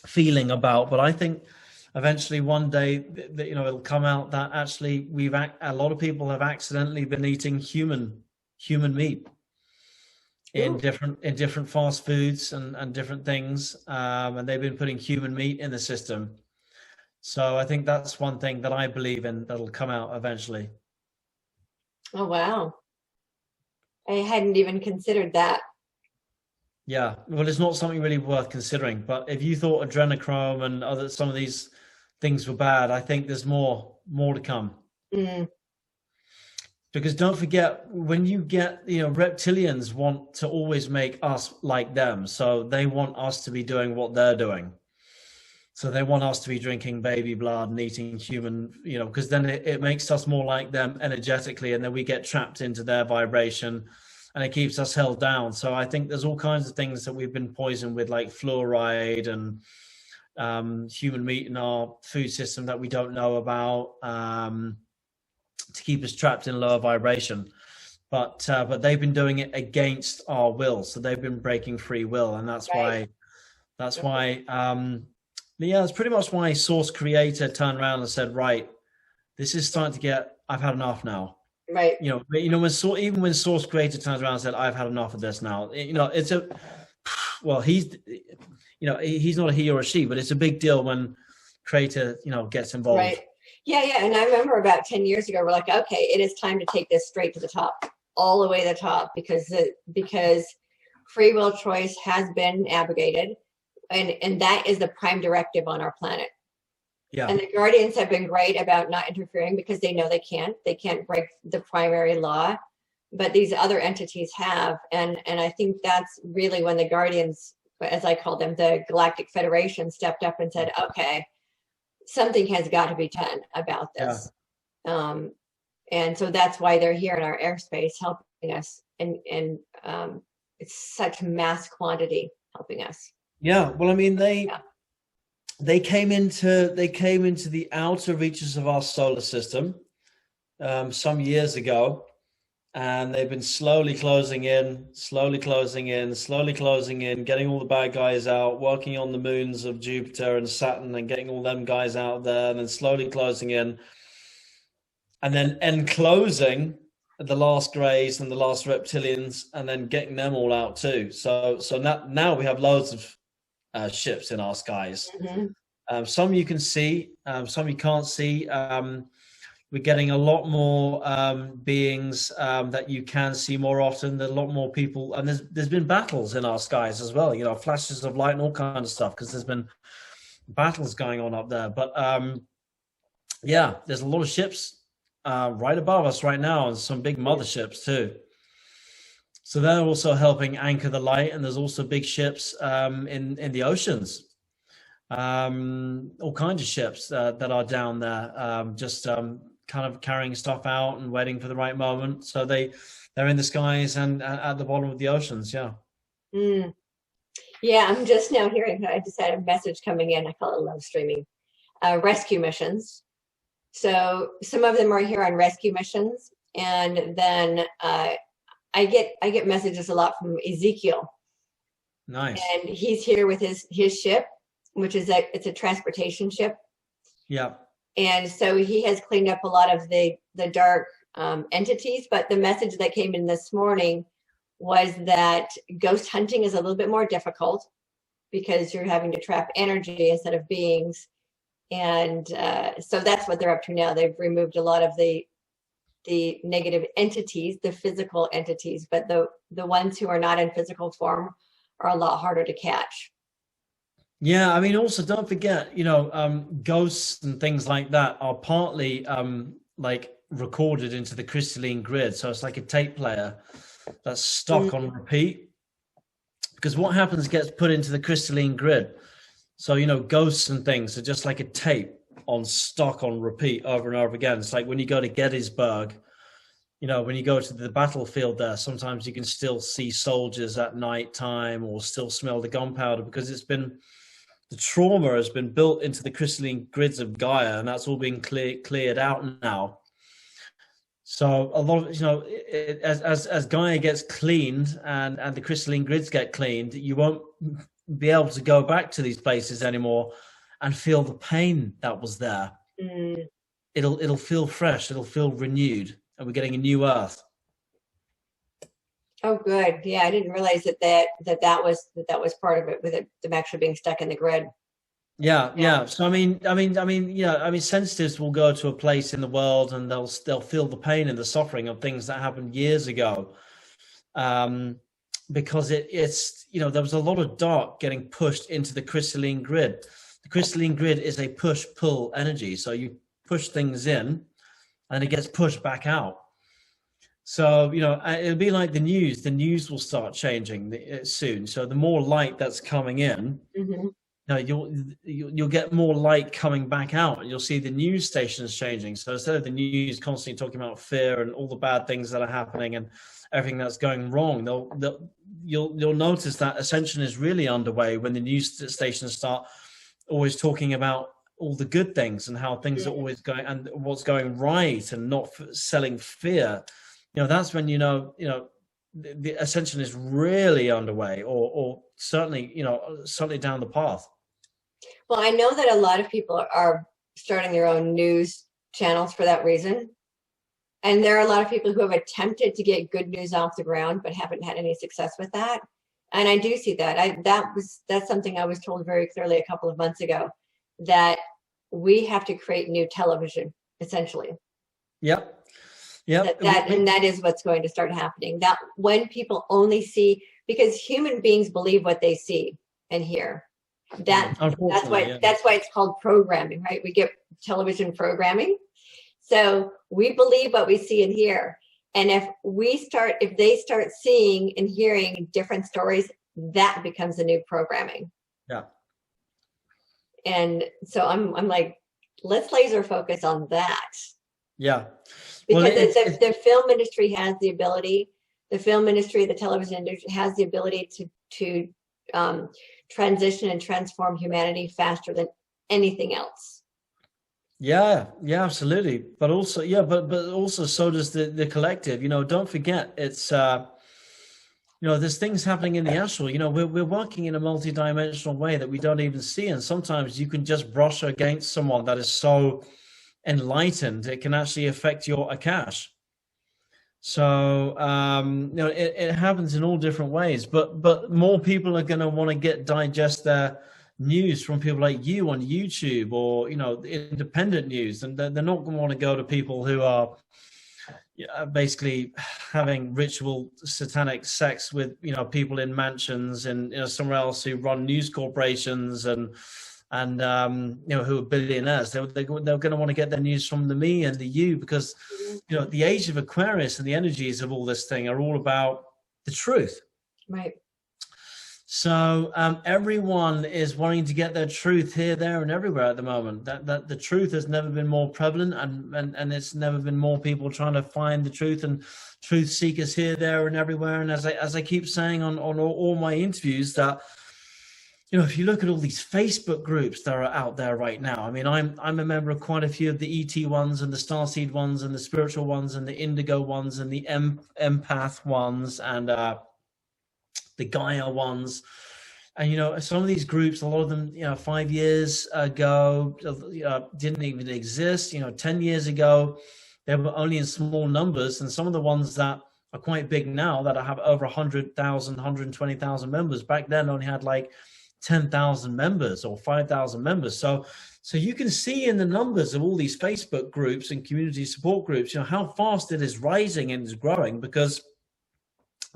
feeling about, but I think eventually one day that, you know, it'll come out that actually a lot of people have accidentally been eating human meat in different fast foods and different things, and they've been putting human meat in the system. So I think that's one thing that I believe in that'll come out eventually. Oh wow, I hadn't even considered that. Yeah, well, it's not something really worth considering. But if you thought adrenochrome and some of these things were bad, I think there's more to come. Mm. Because don't forget, when you get, you know, reptilians want to always make us like them. So they want us to be doing what they're doing. So they want us to be drinking baby blood and eating human, you know, because then it makes us more like them energetically, and then we get trapped into their vibration, and it keeps us held down. So I think there's all kinds of things that we've been poisoned with, like fluoride and human meat in our food system that we don't know about, to keep us trapped in lower vibration. But they've been doing it against our will. So they've been breaking free will. And that's why, yeah, it's pretty much why Source Creator turned around and said, right, this is starting to get, I've had enough now. Right. You know, even when Source Creator turns around and said, I've had enough of this now, you know, well, he's, he's not a he or a she, but it's a big deal when creator, gets involved. Right. Yeah. And I remember about 10 years ago, we're like, okay, it is time to take this straight to the top, all the way to the top, because free will choice has been abrogated, and that is the prime directive on our planet. Yeah. And the guardians have been great about not interfering because they know they can't break the primary law, but these other entities have. And I think that's really when the guardians, as I call them, the Galactic Federation, stepped up and said, okay, something has got to be done about this. Yeah. And so that's why they're here in our airspace helping us, and it's such mass quantity helping us. Yeah. Well, I mean, they came into the outer reaches of our solar system some years ago, and they've been slowly closing in, getting all the bad guys out, working on the moons of Jupiter and Saturn and getting all them guys out there, and then slowly closing in, and then enclosing the last greys and the last reptilians, and then getting them all out too. So now we have loads of ships in our skies. Mm-hmm. Some you can see, some you can't see. We're getting a lot more beings that you can see more often. There's a lot more people, and there's been battles in our skies as well. Flashes of light and all kinds of stuff, because there's been battles going on up there. But yeah, there's a lot of ships right above us right now, and some big motherships too. So they're also helping anchor the light, and there's also big ships in the oceans. All kinds of ships that are down there, just kind of carrying stuff out and waiting for the right moment. So they're in the skies and at the bottom of the oceans. Yeah. Yeah, I'm just now hearing, I just had a message coming in. I call it love streaming. Rescue missions. So some of them are here on rescue missions, and then I get messages a lot from Ezekiel. Nice. And he's here with his ship, which is it's a transportation ship. Yeah. And so he has cleaned up a lot of the dark entities. But the message that came in this morning was that ghost hunting is a little bit more difficult because you're having to trap energy instead of beings. And so that's what they're up to now. They've removed a lot of the negative entities, the physical entities, but the ones who are not in physical form are a lot harder to catch. Yeah, I mean, also don't forget, ghosts and things like that are partly like recorded into the crystalline grid. So it's like a tape player that's stuck on repeat. Because what happens gets put into the crystalline grid. So, ghosts and things are just like a tape stuck on repeat over and over again. It's like when you go to Gettysburg, when you go to the battlefield there, sometimes you can still see soldiers at night time or still smell the gunpowder, because the trauma has been built into the crystalline grids of Gaia, and that's all being cleared out now. So a lot of, as Gaia gets cleaned and the crystalline grids get cleaned, you won't be able to go back to these places anymore and feel the pain that was there. It'll feel fresh, it'll feel renewed, and we're getting a new Earth. Oh, good. Yeah, I didn't realize that was part of it, with them actually being stuck in the grid. Yeah. So I mean, sensitives will go to a place in the world and they'll feel the pain and the suffering of things that happened years ago, because it's there was a lot of dark getting pushed into the crystalline grid. The crystalline grid is a push-pull energy, so you push things in, and it gets pushed back out. So, it'll be like the news. The news will start changing soon. So the more light that's coming in, you'll get more light coming back out, and you'll see the news stations changing. So instead of the news constantly talking about fear and all the bad things that are happening and everything that's going wrong, you'll notice that Ascension is really underway when the news stations start always talking about all the good things and how things are always going and what's going right, and not selling fear. That's when the Ascension is really underway, or certainly down the path. Well, I know that a lot of people are starting their own news channels for that reason. And there are a lot of people who have attempted to get good news off the ground, but haven't had any success with that. And I do see that. That's something I was told very clearly a couple of months ago, that we have to create new television, essentially. Yep. Yep. And that is what's going to start happening. That when people only see, because human beings believe what they see and hear. That's why it's called programming, right? We get television programming. So we believe what we see and hear. And if they start seeing and hearing different stories, that becomes a new programming. Yeah. And so I'm like, let's laser focus on that. Yeah. Because the film industry has the ability, the television industry has the ability to transition and transform humanity faster than anything else. Yeah, absolutely. But also, but also so does the collective. Don't forget, it's there's things happening in the astral. We're working in a multi-dimensional way that we don't even see, and sometimes you can just brush against someone that is so enlightened, it can actually affect your akash. So it happens in all different ways, but more people are going to want to digest their news from people like you on YouTube, or independent news, and they're not going to want to go to people who are basically having ritual satanic sex with people in mansions and somewhere else who run news corporations and who are billionaires. They're going to want to get their news from the me and the you, because the age of Aquarius and the energies of all this thing are all about the truth. Right. So everyone is wanting to get their truth here, there, and everywhere at the moment. That the truth has never been more prevalent, and it's never been more people trying to find the truth, and truth seekers here, there, and everywhere. And as I keep saying on all my interviews, that if you look at all these Facebook groups that are out there right now, I mean, I'm a member of quite a few of the ET ones, and the Starseed ones, and the spiritual ones, and the Indigo ones, and the Empath ones, and the Gaia ones. And some of these groups, a lot of them 5 years ago didn't even exist. 10 years ago they were only in small numbers, and some of the ones that are quite big now that have over 100,000 120,000 members, back then only had like 10,000 members or 5,000 members. So you can see in the numbers of all these Facebook groups and community support groups, how fast it is rising and is growing. Because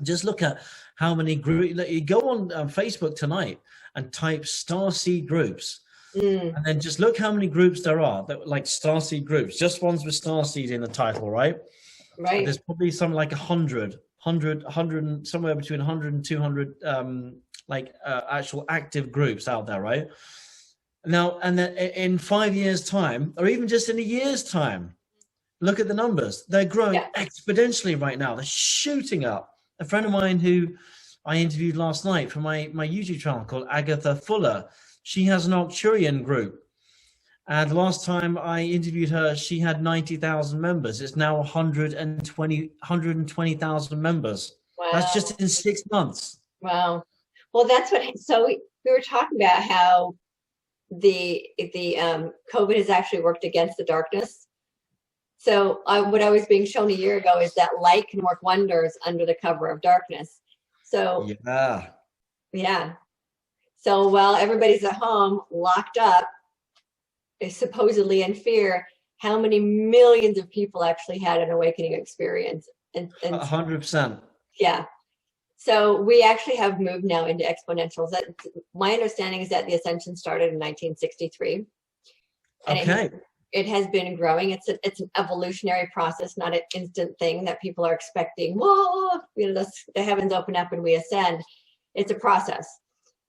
just look at how many groups. You go on Facebook tonight and type Starseed groups, and then just look how many groups there are, that like Starseed groups, just ones with Starseed in the title, right? Right. There's probably something like 100, somewhere between 100 and 200 actual active groups out there, right? Now, and then in 5 years' time, or even just in a year's time, look at the numbers. They're growing exponentially right now. They're shooting up. A friend of mine who I interviewed last night for my YouTube channel, called Agatha Fuller, she has an Arcturian group. And the last time I interviewed her, she had 90,000 members. It's now 120,000 members. Wow. That's just in 6 months. Wow. Well, so we were talking about how the COVID has actually worked against the darkness. So what I was being shown a year ago is that light can work wonders under the cover of darkness. So yeah. So while everybody's at home, locked up, supposedly in fear, how many millions of people actually had an awakening experience? And 100%. Yeah. So we actually have moved now into exponentials. My understanding is that the Ascension started in 1963. Okay. It has been growing. It's an evolutionary process, not an instant thing that people are expecting. Whoa, the heavens open up and we ascend. It's a process.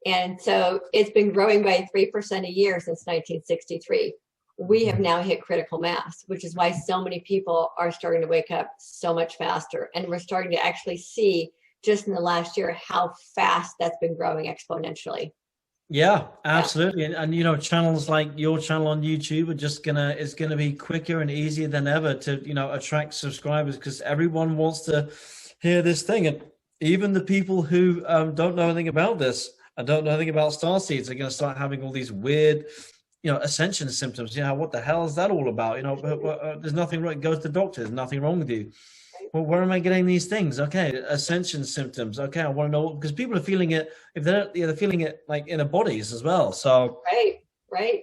And so it's been growing by 3% a year since 1963. We have now hit critical mass, which is why so many people are starting to wake up so much faster. And we're starting to actually see just in the last year how fast that's been growing exponentially. Yeah, absolutely. And channels like your channel on YouTube is gonna be quicker and easier than ever to attract subscribers, because everyone wants to hear this thing. And even the people who don't know anything about this and don't know anything about starseeds are going to start having all these weird ascension symptoms. What the hell is that all about? There's nothing wrong. Go to the doctor. There's nothing wrong with you. well, where am I getting these things? Okay, ascension symptoms. Okay, I want to know, because people are feeling it. If they're feeling it like in their bodies as well. So Right, right.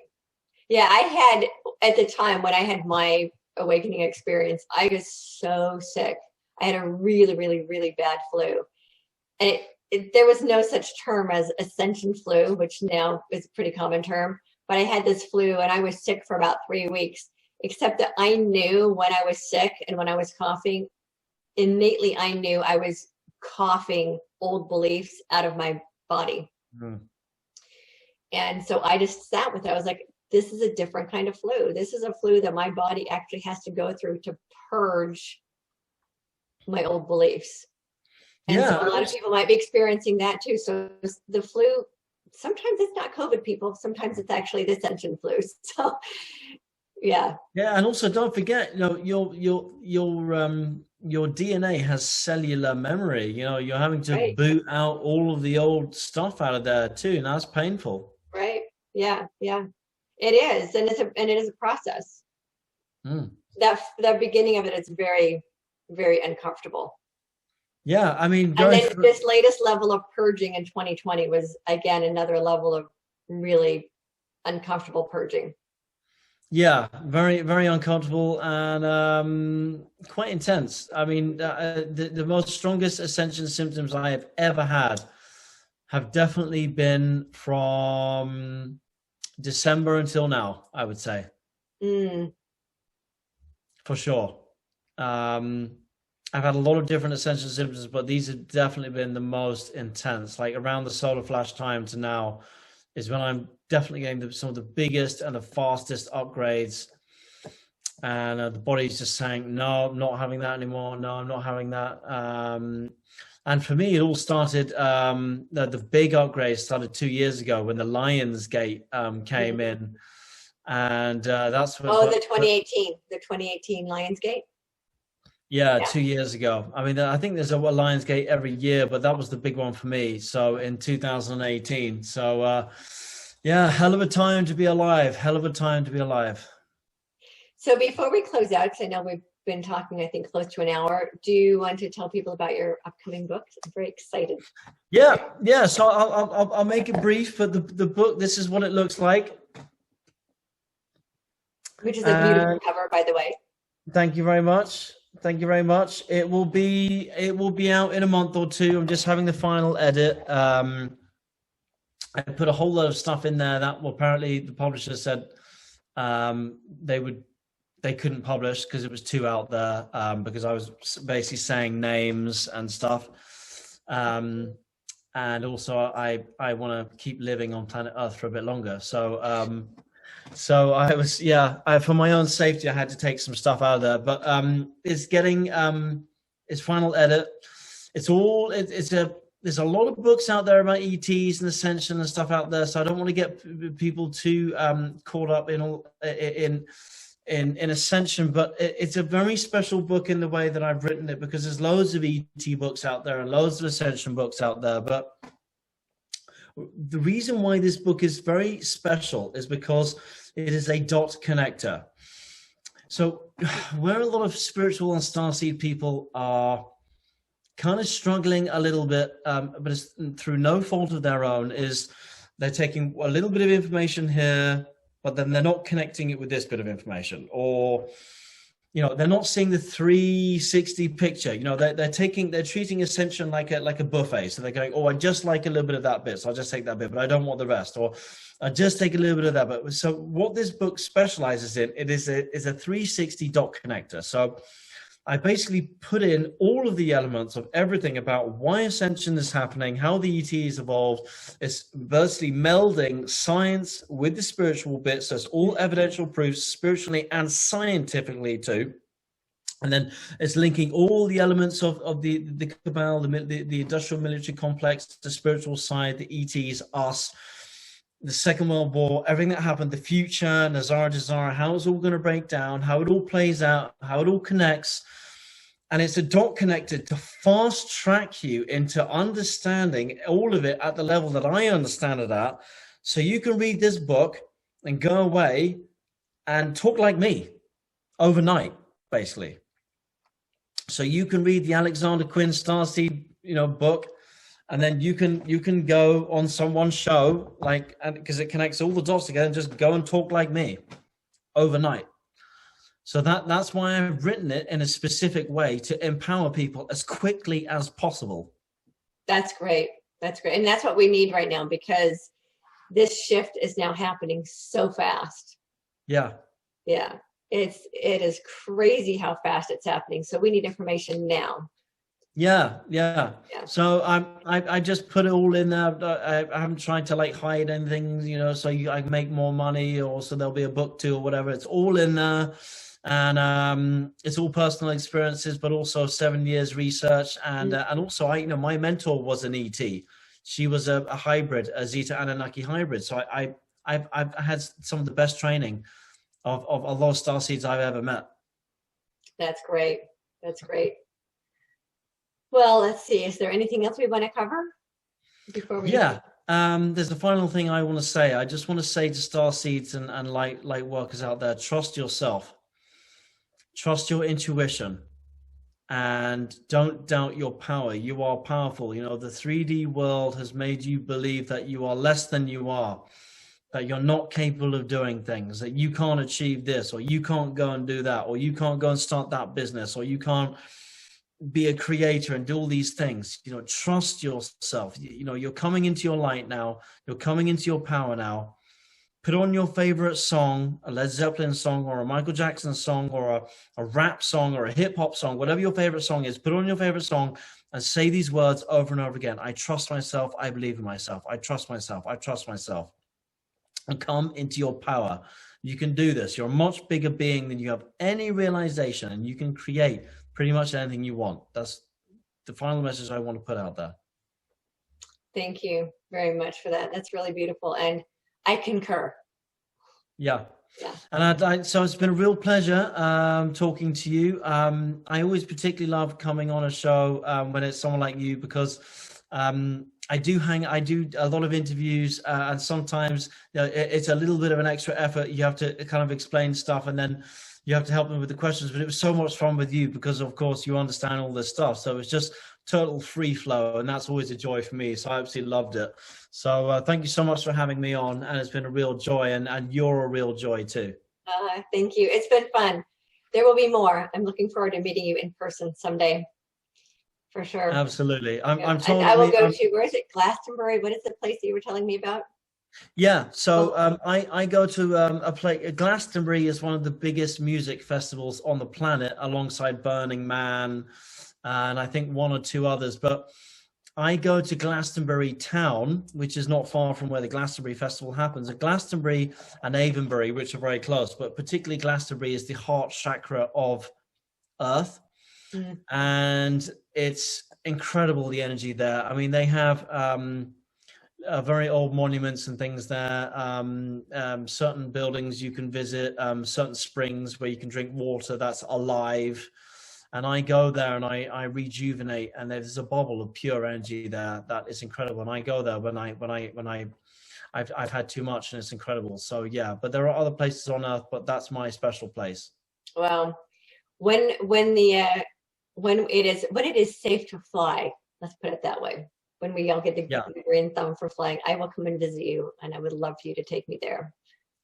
Yeah, I had at the time when I had my awakening experience, I was so sick. I had a really, really, really bad flu. And there was no such term as ascension flu, which now is a pretty common term. But I had this flu and I was sick for about 3 weeks, except that I knew when I was sick and when I was coughing, innately I knew I was coughing old beliefs out of my body. mm, And so I just sat with it. I was like, this is a different kind of flu. This is a flu that my body actually has to go through to purge my old beliefs. And yeah, so a lot of people might be experiencing that too. So the flu, sometimes it's not COVID, people. Sometimes it's actually the ascension flu. So yeah. yeah, and also don't forget, your DNA has cellular memory. You're having to Right. boot out all of the old stuff out of there too, and that's painful. Right. Yeah. Yeah. It is. And it is a process. Mm. That beginning of it is very, very uncomfortable. Yeah, I mean, And going then through. this latest level of purging in 2020 was again another level of really uncomfortable purging. Yeah, very, very uncomfortable and quite intense. I mean, the most strongest ascension symptoms I have ever had have definitely been from December until now, I would say, Mm, for sure. Um, I've had a lot of different ascension symptoms, but these have definitely been the most intense. Like around the solar flash time to now is when I'm definitely getting some of the biggest and the fastest upgrades. And the body's just saying, no, I'm not having that anymore. No, I'm not having that. And for me, it all started, the big upgrades started 2 years ago when the Lions Gate came mm. in. And that's what, Oh, the 2018 Lionsgate. yeah, Yeah. 2 years ago. I mean, I think there's a Lions Gate every year, but that was the big one for me. So in 2018. So, yeah, hell of a time to be alive. Hell of a time to be alive. So before we close out, because I know we've been talking, I think, close to an hour, do you want to tell people about your upcoming books? I'm very excited. Yeah, yeah. So I'll make it brief, but the book, this is what it looks like. Which is a beautiful cover, by the way. Thank you very much. Thank you very much. It will be out in a month or two. I'm just having the final edit. I put a whole lot of stuff in there that apparently the publisher said they couldn't publish because it was too out there, because I was basically saying names and stuff. And also I want to keep living on planet Earth for a bit longer. So I was, for my own safety, I had to take some stuff out of there, but it's getting its final edit. There's a lot of books out there about ETs and Ascension and stuff out there. So I don't want to get people too caught up in Ascension, but it's a very special book in the way that I've written it, because there's loads of ET books out there and loads of Ascension books out there. But the reason why this book is very special is because it is a dot connector. So where a lot of spiritual and starseed people are kind of struggling a little bit, but it's through no fault of their own, is they're taking a little bit of information here, but then they're not connecting it with this bit of information, or they're not seeing the 360 picture. They're treating Ascension like a buffet. So they're going, oh, I just like a little bit of that bit, so I'll just take that bit, but I don't want the rest, or I just take a little bit of that bit. So what this book specializes in, it is a 360 dot connector. So I basically put in all of the elements of everything about why Ascension is happening, how the ET is evolved. It's virtually melding science with the spiritual bits. So it's all evidential proofs, spiritually and scientifically too. And then it's linking all the elements of the cabal, the industrial military complex, the spiritual side, the ETs, us, the Second World War, everything that happened, the future, Nazara Jazara, how it's all going to break down, how it all plays out, how it all connects. And it's a dot connected to fast track you into understanding all of it at the level that I understand it at. So you can read this book and go away and talk like me overnight, basically. So you can read the Alexander Quinn Starseed, book, and then you can go on someone's show, like, because it connects all the dots together, and just go and talk like me overnight. So that's why I've written it in a specific way to empower people as quickly as possible. That's great. That's great. And that's what we need right now, because this shift is now happening so fast. Yeah. Yeah. It is crazy how fast it's happening. So we need information now. Yeah. So I just put it all in there. I haven't tried to like hide anything, so I can make more money, or so there'll be a book too or whatever. It's all in there. And it's all personal experiences, but also 7 years research. And also my mentor was an ET. She was a hybrid, a Zeta Anunnaki hybrid. So I've had some of the best training of a lot of starseeds I've ever met. That's great. That's great. Well, let's see. Is there anything else we want to cover before we? Yeah. There's the final thing I want to say. I just want to say to starseeds and light workers out there: trust yourself. Trust your intuition, and don't doubt your power. You are powerful. The 3D world has made you believe that you are less than you are, that you're not capable of doing things, that you can't achieve this, or you can't go and do that, or you can't go and start that business, or you can't be a creator and do all these things. Trust yourself. You're coming into your light now. You're coming into your power now. Put on your favorite song, a Led Zeppelin song or a Michael Jackson song or a rap song or a hip hop song, whatever your favorite song is. Put on your favorite song and say these words over and over again. I trust myself. I believe in myself. I trust myself. I trust myself. And come into your power. You can do this. You're a much bigger being than you have any realization, and you can create pretty much anything you want. That's the final message I want to put out there. Thank you very much for that. That's really beautiful. And I concur. Yeah. And so it's been a real pleasure talking to you. I always particularly love coming on a show when it's someone like you, because I do a lot of interviews, and sometimes it's a little bit of an extra effort. You have to kind of explain stuff, and then you have to help them with the questions. But it was so much fun with you because, of course, you understand all this stuff. So it's just total free flow, and that's always a joy for me. So I absolutely loved it. So thank you so much for having me on, and it's been a real joy, and you're a real joy too. Thank you. It's been fun. There will be more. I'm looking forward to meeting you in person someday, for sure. Absolutely. I'm totally, I will go to, where is it? Glastonbury. What is the place that you were telling me about? Yeah, so I go to a place. Glastonbury is one of the biggest music festivals on the planet, alongside Burning Man, and I think one or two others. But I go to Glastonbury town, which is not far from where the Glastonbury Festival happens. Glastonbury and Avonbury, which are very close, but particularly Glastonbury is the heart chakra of Earth. And it's incredible, the energy there. I mean, they have very old monuments and things there, certain buildings you can visit, certain springs where you can drink water that's alive. And I go there and I rejuvenate, and there's a bubble of pure energy there that is incredible. And I go there when I've had too much, and it's incredible. So yeah, but there are other places on Earth, but that's my special place. Well, when it is safe to fly, let's put it that way. When we all get the green thumb for flying, I will come and visit you, and I would love for you to take me there.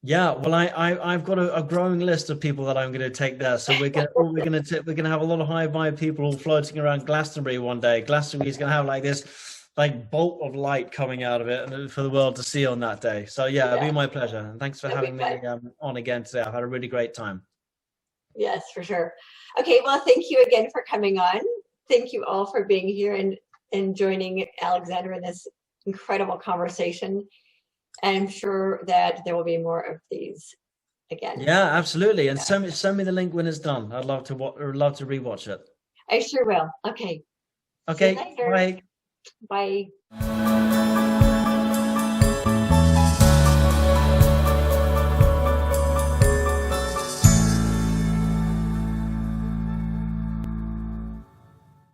Yeah, well, I've got a growing list of people that I'm going to take there. So we're gonna have a lot of high vibe people all floating around Glastonbury one day. Glastonbury is going to have like this bolt of light coming out of it, and for the world to see on that day. So yeah, it'll be my pleasure. And thanks for having me on again today. I've had a really great time. Yes, for sure. Okay, well, thank you again for coming on. Thank you all for being here and joining Alexander in this incredible conversation. And I'm sure that there will be more of these again. Yeah, absolutely. And send me the link when it's done. I'd love to rewatch it. I sure will. Okay. Okay. Bye. Bye.